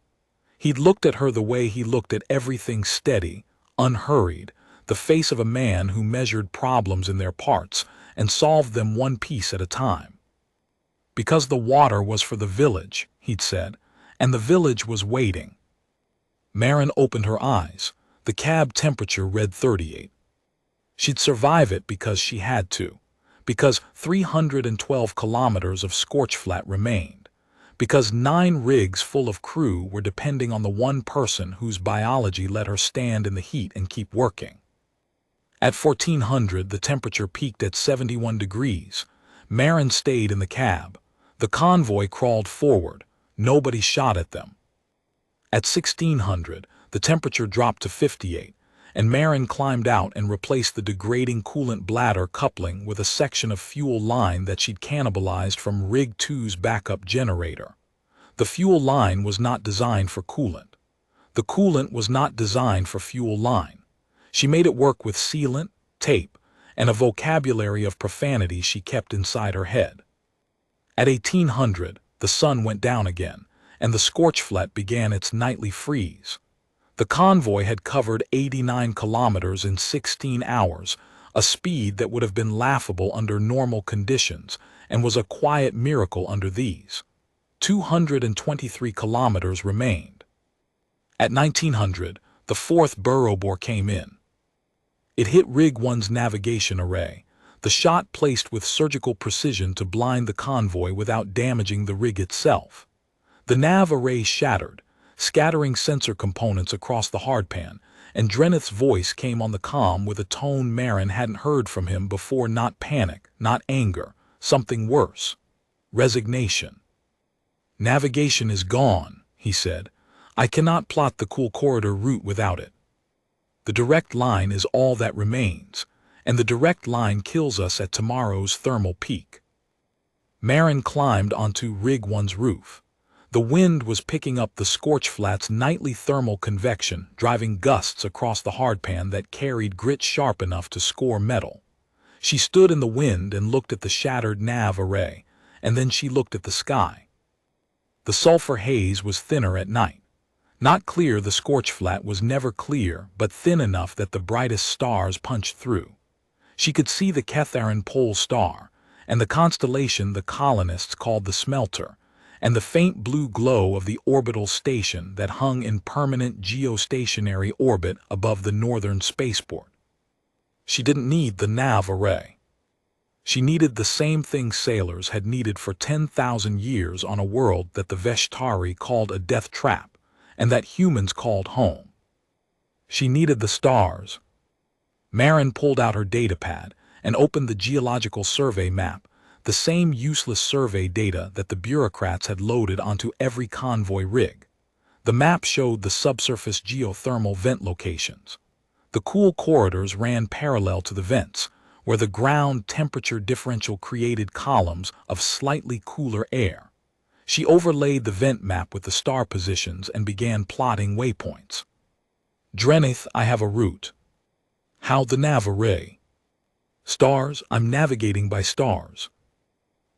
He'd looked at her the way he looked at everything steady, unhurried, the face of a man who measured problems in their parts and solved them one piece at a time. Because the water was for the village, he'd said, and the village was waiting. Marin opened her eyes. The cab temperature read 38. She'd survive it because she had to. Because 312 kilometers of scorchflat remained. Because 9 rigs full of crew were depending on the one person whose biology let her stand in the heat and keep working. At 1400, the temperature peaked at 71 degrees. Marin stayed in the cab. The convoy crawled forward. Nobody shot at them. At 1600, the temperature dropped to 58, and Marin climbed out and replaced the degrading coolant bladder coupling with a section of fuel line that she'd cannibalized from Rig 2's backup generator. The fuel line was not designed for coolant. The coolant was not designed for fuel line. She made it work with sealant, tape, and a vocabulary of profanity she kept inside her head. At 1800, the sun went down again, and the scorchflat began its nightly freeze. The convoy had covered 89 kilometers in 16 hours, a speed that would have been laughable under normal conditions and was a quiet miracle under these. 223 kilometers remained. At 1900, the 4th burrow bore came in. It hit Rig 1's navigation array, the shot placed with surgical precision to blind the convoy without damaging the rig itself. The nav array shattered, scattering sensor components across the hardpan, and Drenith's voice came on the comm with a tone Marin hadn't heard from him before. Not panic, not anger, something worse. Resignation. "Navigation is gone," he said. "I cannot plot the cool corridor route without it. The direct line is all that remains, and the direct line kills us at tomorrow's thermal peak." Marin climbed onto Rig 1's roof. The wind was picking up the scorchflat's nightly thermal convection, driving gusts across the hardpan that carried grit sharp enough to score metal. She stood in the wind and looked at the shattered nav array, and then she looked at the sky. The sulfur haze was thinner at night. Not clear, the scorchflat was never clear, but thin enough that the brightest stars punched through. She could see the Ketharin pole star, and the constellation the colonists called the Smelter, and the faint blue glow of the orbital station that hung in permanent geostationary orbit above the northern spaceport. She didn't need the nav array. She needed the same thing sailors had needed for 10,000 years on a world that the Veshtari called a death trap, and that humans called home. She needed the stars. Marin pulled out her datapad and opened the geological survey map, the same useless survey data that the bureaucrats had loaded onto every convoy rig. The map showed the subsurface geothermal vent locations. The cool corridors ran parallel to the vents, where the ground temperature differential created columns of slightly cooler air. She overlaid the vent map with the star positions and began plotting waypoints. "Drenith, I have a route." "How the nav array?" "Stars, I'm navigating by stars."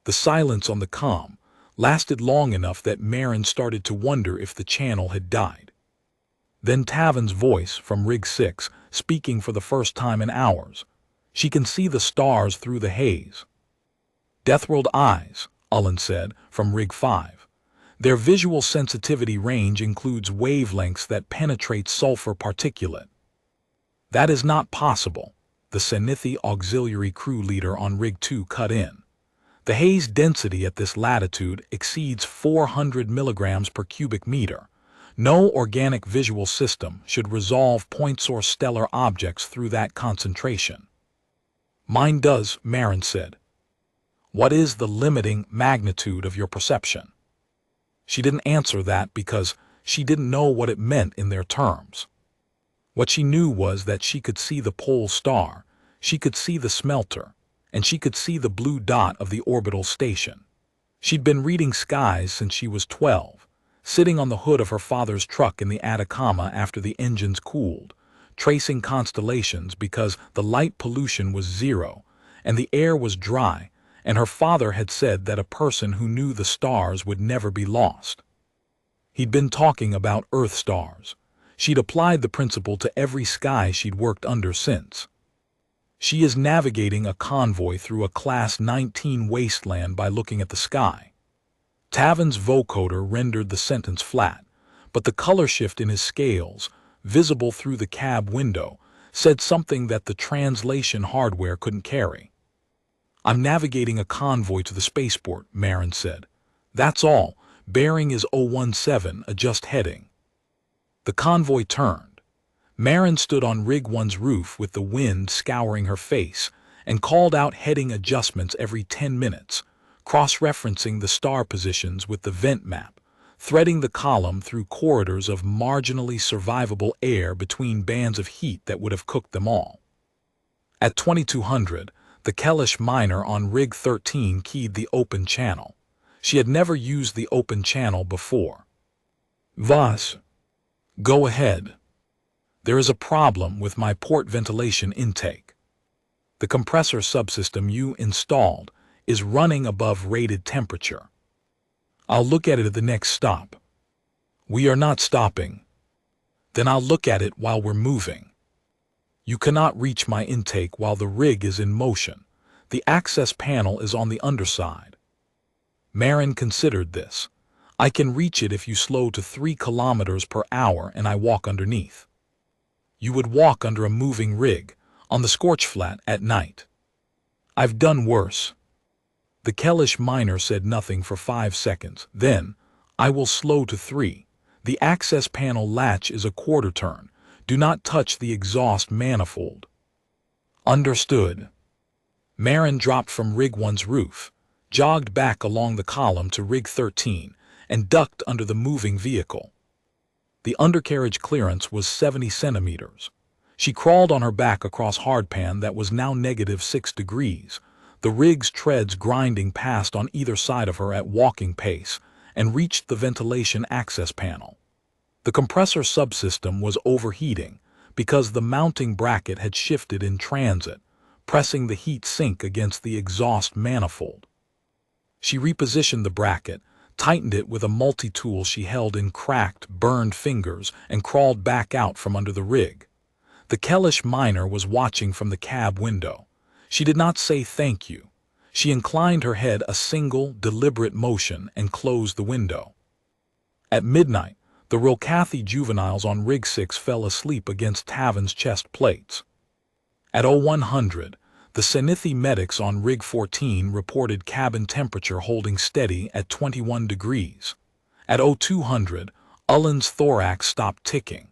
The silence on the comm lasted long enough that Marin started to wonder if the channel had died. Then Tavan's voice from Rig 6, speaking for the first time in hours. "She can see the stars through the haze." "Deathworld eyes," Ullen said, from Rig 5. "Their visual sensitivity range includes wavelengths that penetrate sulfur particulate." "That is not possible," the Senithi auxiliary crew leader on Rig 2 cut in. "The haze density at this latitude exceeds 400 milligrams per cubic meter. No organic visual system should resolve point-source stellar objects through that concentration. Mine does, Marin said. What is the limiting magnitude of your perception? She didn't answer that because she didn't know what it meant in their terms. What she knew was that she could see the pole star, she could see the smelter, and she could see the blue dot of the orbital station. She'd been reading skies since she was 12, sitting on the hood of her father's truck in the Atacama after the engines cooled, tracing constellations because the light pollution was zero and the air was dry, and her father had said that a person who knew the stars would never be lost. He'd been talking about Earth stars. She'd applied the principle to every sky she'd worked under since. She is navigating a convoy through a Class 19 wasteland by looking at the sky. Tavin's vocoder rendered the sentence flat, but the color shift in his scales, visible through the cab window, said something that the translation hardware couldn't carry. I'm navigating a convoy to the spaceport, Marin said. That's all. Bearing is 017, adjust heading. The convoy turned. Marin stood on Rig 1's roof with the wind scouring her face and called out heading adjustments every 10 minutes, cross-referencing the star positions with the vent map, threading the column through corridors of marginally survivable air between bands of heat that would have cooked them all. At 2200, the Kellish miner on Rig 13 keyed the open channel. She had never used the open channel before. Voss, go ahead. There is a problem with my port ventilation intake. The compressor subsystem you installed is running above rated temperature. I'll look at it at the next stop. We are not stopping. Then I'll look at it while we're moving. You cannot reach my intake while the rig is in motion. The access panel is on the underside. Marin considered this. I can reach it if you slow to 3 kilometers per hour and I walk underneath. You would walk under a moving rig, on the scorchflat at night. I've done worse. The Kellish miner said nothing for 5 seconds. Then, I will slow to 3. The access panel latch is a quarter turn. Do not touch the exhaust manifold. Understood. Marin dropped from Rig 1's roof, jogged back along the column to Rig 13, and ducked under the moving vehicle. The undercarriage clearance was 70 centimeters. She crawled on her back across hardpan that was now -6 degrees, the rig's treads grinding past on either side of her at walking pace, and reached the ventilation access panel. The compressor subsystem was overheating because the mounting bracket had shifted in transit, pressing the heat sink against the exhaust manifold. She repositioned the bracket, tightened it with a multi-tool she held in cracked, burned fingers, and crawled back out from under the rig. The Kellish miner was watching from the cab window. She did not say thank you. She inclined her head a single, deliberate motion and closed the window. At midnight, the Rilcathi juveniles on Rig 6 fell asleep against Tavin's chest plates. At 0100, the Senithi medics on Rig 14 reported cabin temperature holding steady at 21 degrees. At 0200, Ullen's thorax stopped ticking.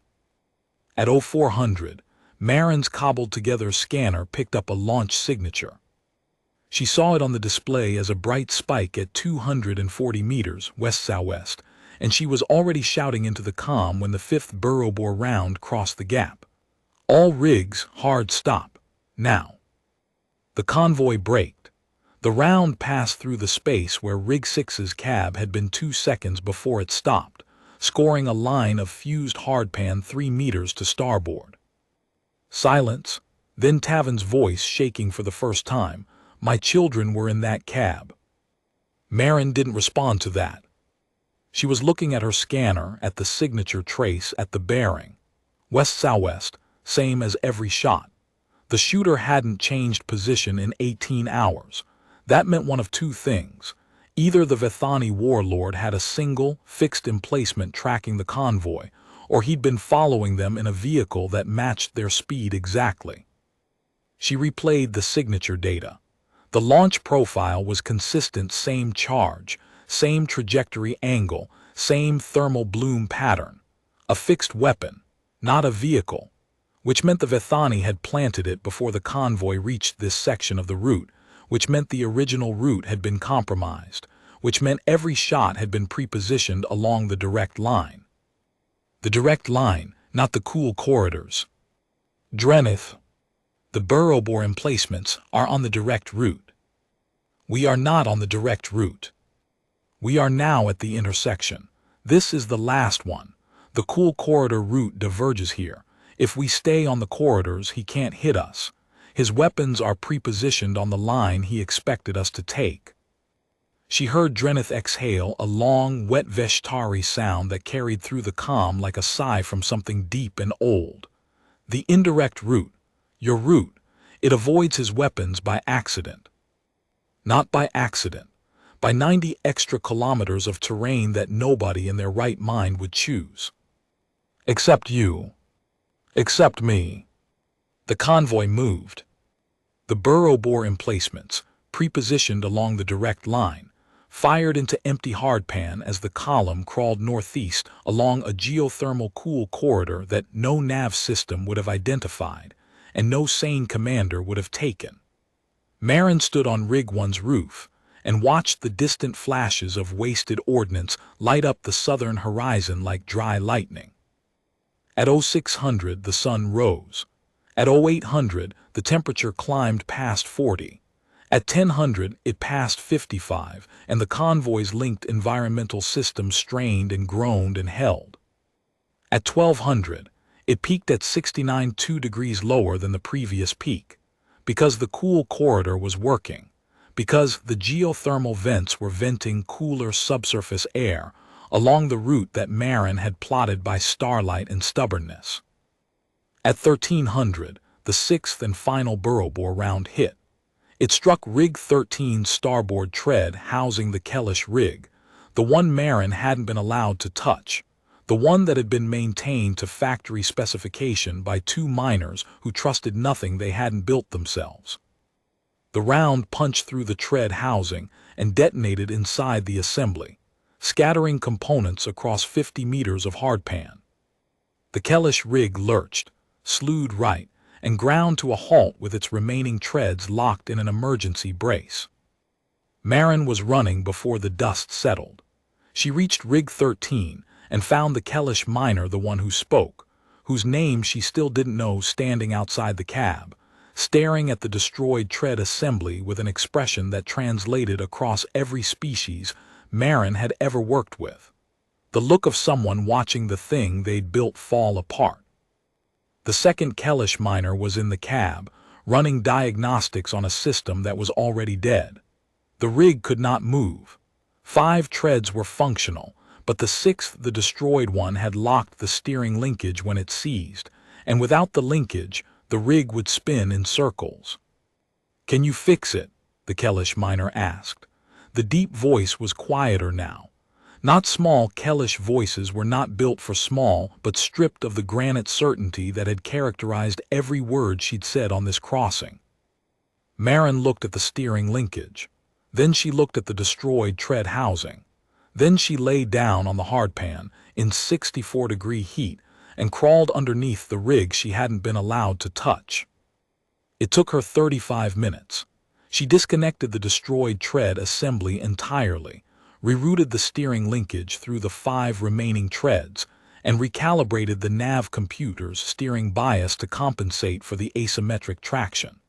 At 0400, Marin's cobbled-together scanner picked up a launch signature. She saw it on the display as a bright spike at 240 meters west-southwest, and she was already shouting into the comm when the 5th burrow-bore round crossed the gap. All rigs, hard stop. Now. The convoy braked. The round passed through the space where Rig 6's cab had been 2 seconds before it stopped, scoring a line of fused hardpan 3 meters to starboard. Silence, then Tavin's voice shaking for the first time. My children were in that cab. Marin didn't respond to that. She was looking at her scanner at the signature trace at the bearing. West-southwest, same as every shot. The shooter hadn't changed position in 18 hours. That meant one of two things. Either the Vethani warlord had a single, fixed emplacement tracking the convoy, or he'd been following them in a vehicle that matched their speed exactly. She replayed the signature data. The launch profile was consistent, same charge, same trajectory angle, same thermal bloom pattern. A fixed weapon, not a vehicle, which meant the Vethani had planted it before the convoy reached this section of the route, which meant the original route had been compromised, which meant every shot had been prepositioned along the direct line. The direct line, not the cool corridors. Drenith. The burrow bore emplacements are on the direct route. We are not on the direct route. We are now at the intersection. This is the last one. The cool corridor route diverges here. If we stay on the corridors, he can't hit us. His weapons are prepositioned on the line he expected us to take. She heard Drenith exhale a long, wet Veshtari sound that carried through the calm like a sigh from something deep and old. The indirect route, your route, it avoids his weapons by accident. Not by accident, by 90 extra kilometers of terrain that nobody in their right mind would choose. Except you. Except me. The convoy moved. The burrow bore emplacements, prepositioned along the direct line, fired into empty hardpan as the column crawled northeast along a geothermal cool corridor that no nav system would have identified and no sane commander would have taken. Marin stood on Rig 1's roof and watched the distant flashes of wasted ordnance light up the southern horizon like dry lightning. At 0600 the sun rose. At 0800 the temperature climbed past 40. At 1000 it passed 55, and the convoy's linked environmental system strained and groaned and held. At 1200 it peaked at 69, 2 degrees lower than the previous peak, because the cool corridor was working, because the geothermal vents were venting cooler subsurface air along the route that Marin had plotted by starlight and stubbornness. At 1300 the sixth and final burrow bore round hit. It struck Rig 13's starboard tread housing the Kellish rig, the one Marin hadn't been allowed to touch, the one that had been maintained to factory specification by two miners who trusted nothing they hadn't built themselves. The round punched through the tread housing and detonated inside the assembly, scattering components across 50 meters of hardpan. The Kellish rig lurched, slewed right, and ground to a halt with its remaining treads locked in an emergency brace. Marin was running before the dust settled. She reached Rig 13 and found the Kellish miner, the one who spoke, whose name she still didn't know, standing outside the cab, staring at the destroyed tread assembly with an expression that translated across every species Marin had ever worked with. The look of someone watching the thing they'd built fall apart. The second Kellish miner was in the cab, running diagnostics on a system that was already dead. The rig could not move. 5 treads were functional, but the sixth, the destroyed one, had locked the steering linkage when it seized, and without the linkage, the rig would spin in circles. "Can you fix it?" the Kellish miner asked. The deep voice was quieter now. Not small Kellish voices were not built for small, but stripped of the granite certainty that had characterized every word she'd said on this crossing. Marin looked at the steering linkage. Then she looked at the destroyed tread housing. Then she lay down on the hardpan in 64-degree heat and crawled underneath the rig she hadn't been allowed to touch. It took her 35 minutes. She disconnected the destroyed tread assembly entirely, rerouted the steering linkage through the 5 remaining treads, and recalibrated the nav computer's steering bias to compensate for the asymmetric traction.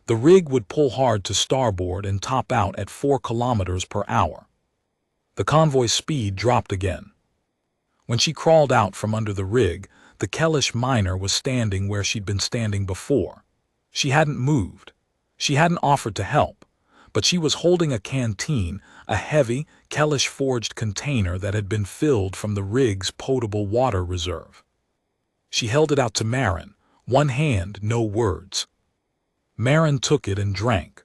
The rig would pull hard to starboard and top out at 4 kilometers per hour. The convoy's speed dropped again. When she crawled out from under the rig, the Kellish miner was standing where she'd been standing before. She hadn't moved. She hadn't offered to help, but she was holding a canteen, a heavy, Kellish-forged container that had been filled from the rig's potable water reserve. She held it out to Marin, one hand, no words. Marin took it and drank.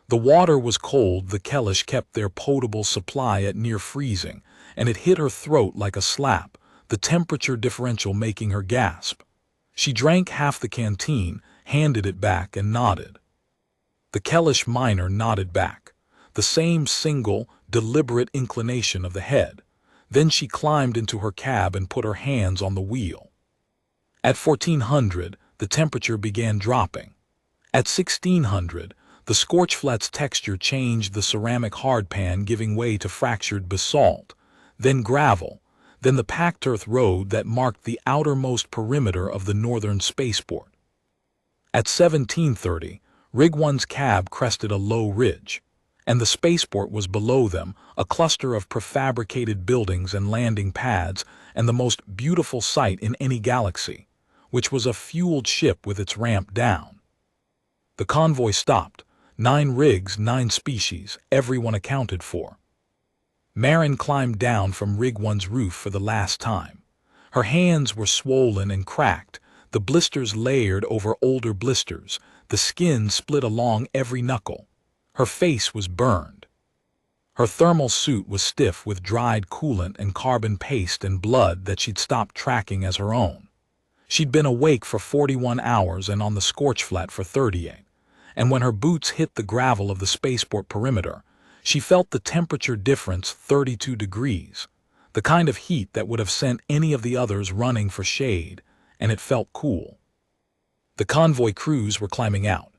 The water was cold. The Kellish kept their potable supply at near freezing, and it hit her throat like a slap, the temperature differential making her gasp. She drank half the canteen, handed it back, and nodded. The Kellish miner nodded back, the same single, deliberate inclination of the head. Then she climbed into her cab and put her hands on the wheel. At 1400, the temperature began dropping. At 1600, the scorchflat's texture changed, the ceramic hardpan giving way to fractured basalt, then gravel, then the packed earth road that marked the outermost perimeter of the northern spaceport. At 1730, Rig 1's cab crested a low ridge, and the spaceport was below them, a cluster of prefabricated buildings and landing pads, and the most beautiful sight in any galaxy, which was a fueled ship with its ramp down. The convoy stopped. 9 rigs, 9 species, everyone accounted for. Marin climbed down from Rig 1's roof for the last time. Her hands were swollen and cracked, the blisters layered over older blisters, the skin split along every knuckle. Her face was burned. Her thermal suit was stiff with dried coolant and carbon paste and blood that she'd stopped tracking as her own. She'd been awake for 41 hours and on the scorchflat for 38. And when her boots hit the gravel of the spaceport perimeter, she felt the temperature difference, 32 degrees, the kind of heat that would have sent any of the others running for shade, and it felt cool. The convoy crews were climbing out.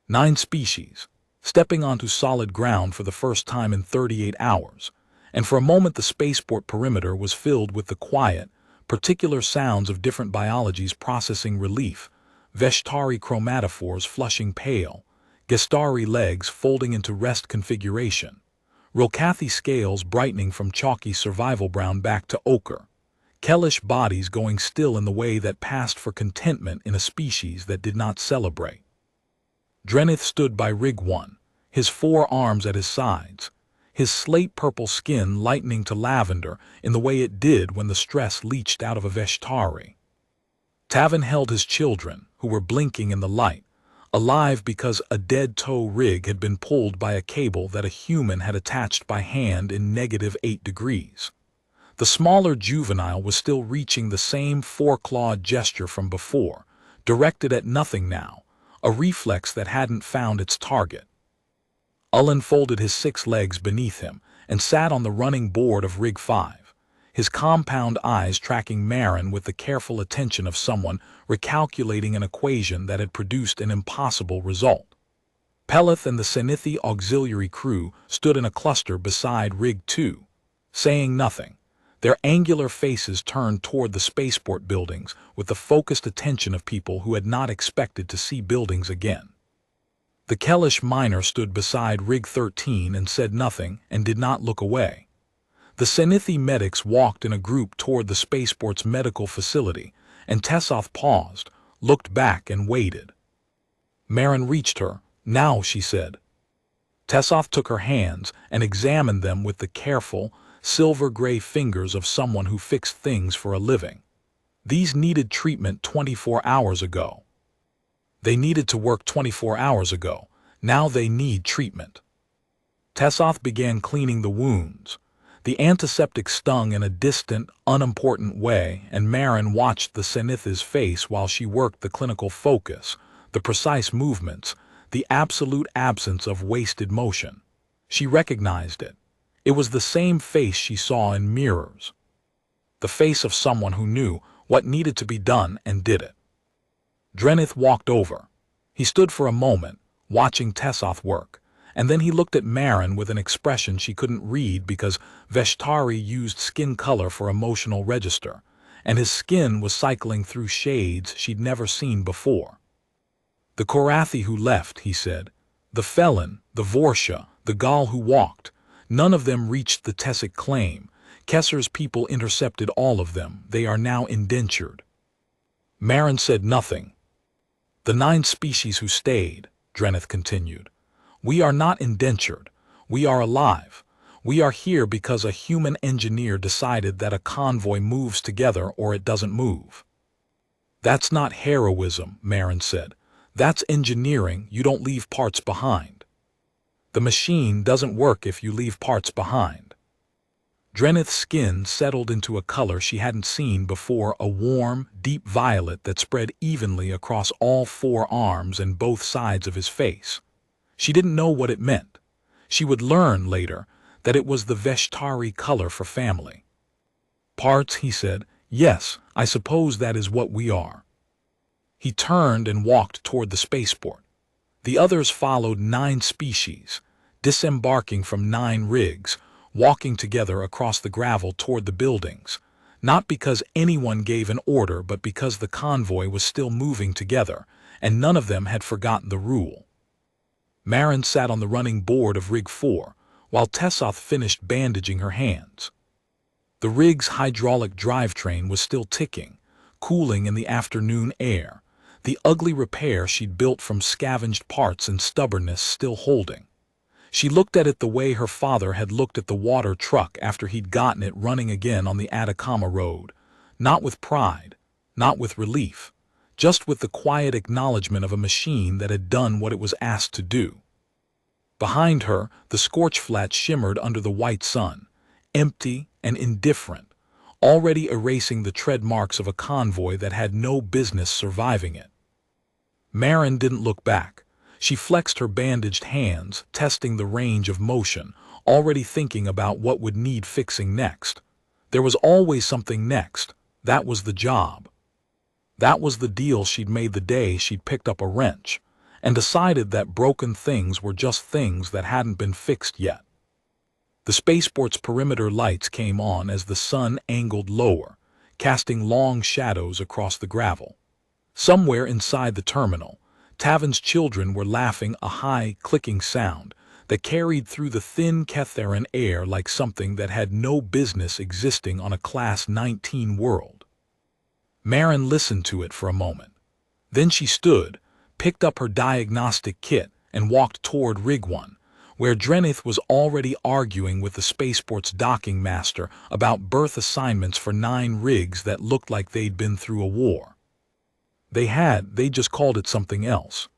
9 species, stepping onto solid ground for the first time in 38 hours, and for a moment the spaceport perimeter was filled with the quiet, particular sounds of different biologies processing relief, Veshtari chromatophores flushing pale, Gestari legs folding into rest configuration, Rilcathi scales brightening from chalky survival brown back to ochre, Kellish bodies going still in the way that passed for contentment in a species that did not celebrate. Drenith stood by Rig 1, his 4 arms at his sides, his slate-purple skin lightening to lavender in the way it did when the stress leached out of a Veshtari. Tavin held his children, who were blinking in the light, alive because a dead tow rig had been pulled by a cable that a human had attached by hand in -8 degrees. The smaller juvenile was still reaching the same 4-clawed gesture from before, directed at nothing now, a reflex that hadn't found its target. Ullen folded his 6 legs beneath him and sat on the running board of Rig 5. His compound eyes tracking Marin with the careful attention of someone recalculating an equation that had produced an impossible result. Peleth and the Senithi auxiliary crew stood in a cluster beside Rig 2, saying nothing, their angular faces turned toward the spaceport buildings with the focused attention of people who had not expected to see buildings again. The Kellish miner stood beside Rig 13 and said nothing and did not look away. The Senithi medics walked in a group toward the spaceport's medical facility, and Tessoth paused, looked back and waited. Marin reached her. "Now," she said. Tessoth took her hands and examined them with the careful, silver-gray fingers of someone who fixed things for a living. These needed treatment 24 hours ago. They needed to work 24 hours ago. Now they need treatment. Tessoth began cleaning the wounds. The antiseptic stung in a distant, unimportant way, and Marin watched the Senithi's face while she worked the clinical focus, the precise movements, the absolute absence of wasted motion. She recognized it. It was the same face she saw in mirrors. The face of someone who knew what needed to be done and did it. Drenith walked over. He stood for a moment, watching Tessoth work, and then he looked at Marin with an expression she couldn't read because Veshtari used skin color for emotional register, and his skin was cycling through shades she'd never seen before. "The Korathi who left," he said, "the Felon, the Vorsha, the Gal who walked, none of them reached the Tessic claim. Kesser's people intercepted all of them. They are now indentured." Marin said nothing. "The 9 species who stayed," Drenith continued. "We are not indentured. We are alive. We are here because a human engineer decided that a convoy moves together or it doesn't move." "That's not heroism," Marin said. "That's engineering. You don't leave parts behind. The machine doesn't work if you leave parts behind." Drenith's skin settled into a color she hadn't seen before, a warm, deep violet that spread evenly across all 4 arms and both sides of his face. She didn't know what it meant. She would learn later that it was the Veshtari color for family. Parts, he said. Yes, I suppose that is what we are. He turned and walked toward the spaceport. The others followed 9 species, disembarking from 9 rigs, walking together across the gravel toward the buildings, not because anyone gave an order but because the convoy was still moving together, and none of them had forgotten the rule. Marin sat on the running board of Rig 4, while Tessoth finished bandaging her hands. The rig's hydraulic drivetrain was still ticking, cooling in the afternoon air, the ugly repair she'd built from scavenged parts and stubbornness still holding. She looked at it the way her father had looked at the water truck after he'd gotten it running again on the Atacama Road, not with pride, not with relief, just with the quiet acknowledgement of a machine that had done what it was asked to do. Behind her, the scorchflat shimmered under the white sun, empty and indifferent, already erasing the tread marks of a convoy that had no business surviving it. Marin didn't look back. She flexed her bandaged hands, testing the range of motion, already thinking about what would need fixing next. There was always something next. That was the job. That was the deal she'd made the day she'd picked up a wrench, and decided that broken things were just things that hadn't been fixed yet. The spaceport's perimeter lights came on as the sun angled lower, casting long shadows across the gravel. Somewhere inside the terminal, Tavan's children were laughing, a high, clicking sound that carried through the thin Ketheran air like something that had no business existing on a Class 19 world. Marin listened to it for a moment. Then she stood, picked up her diagnostic kit, and walked toward Rig 1, where Drenith was already arguing with the spaceport's docking master about berth assignments for 9 rigs that looked like they'd been through a war. They just called it something else.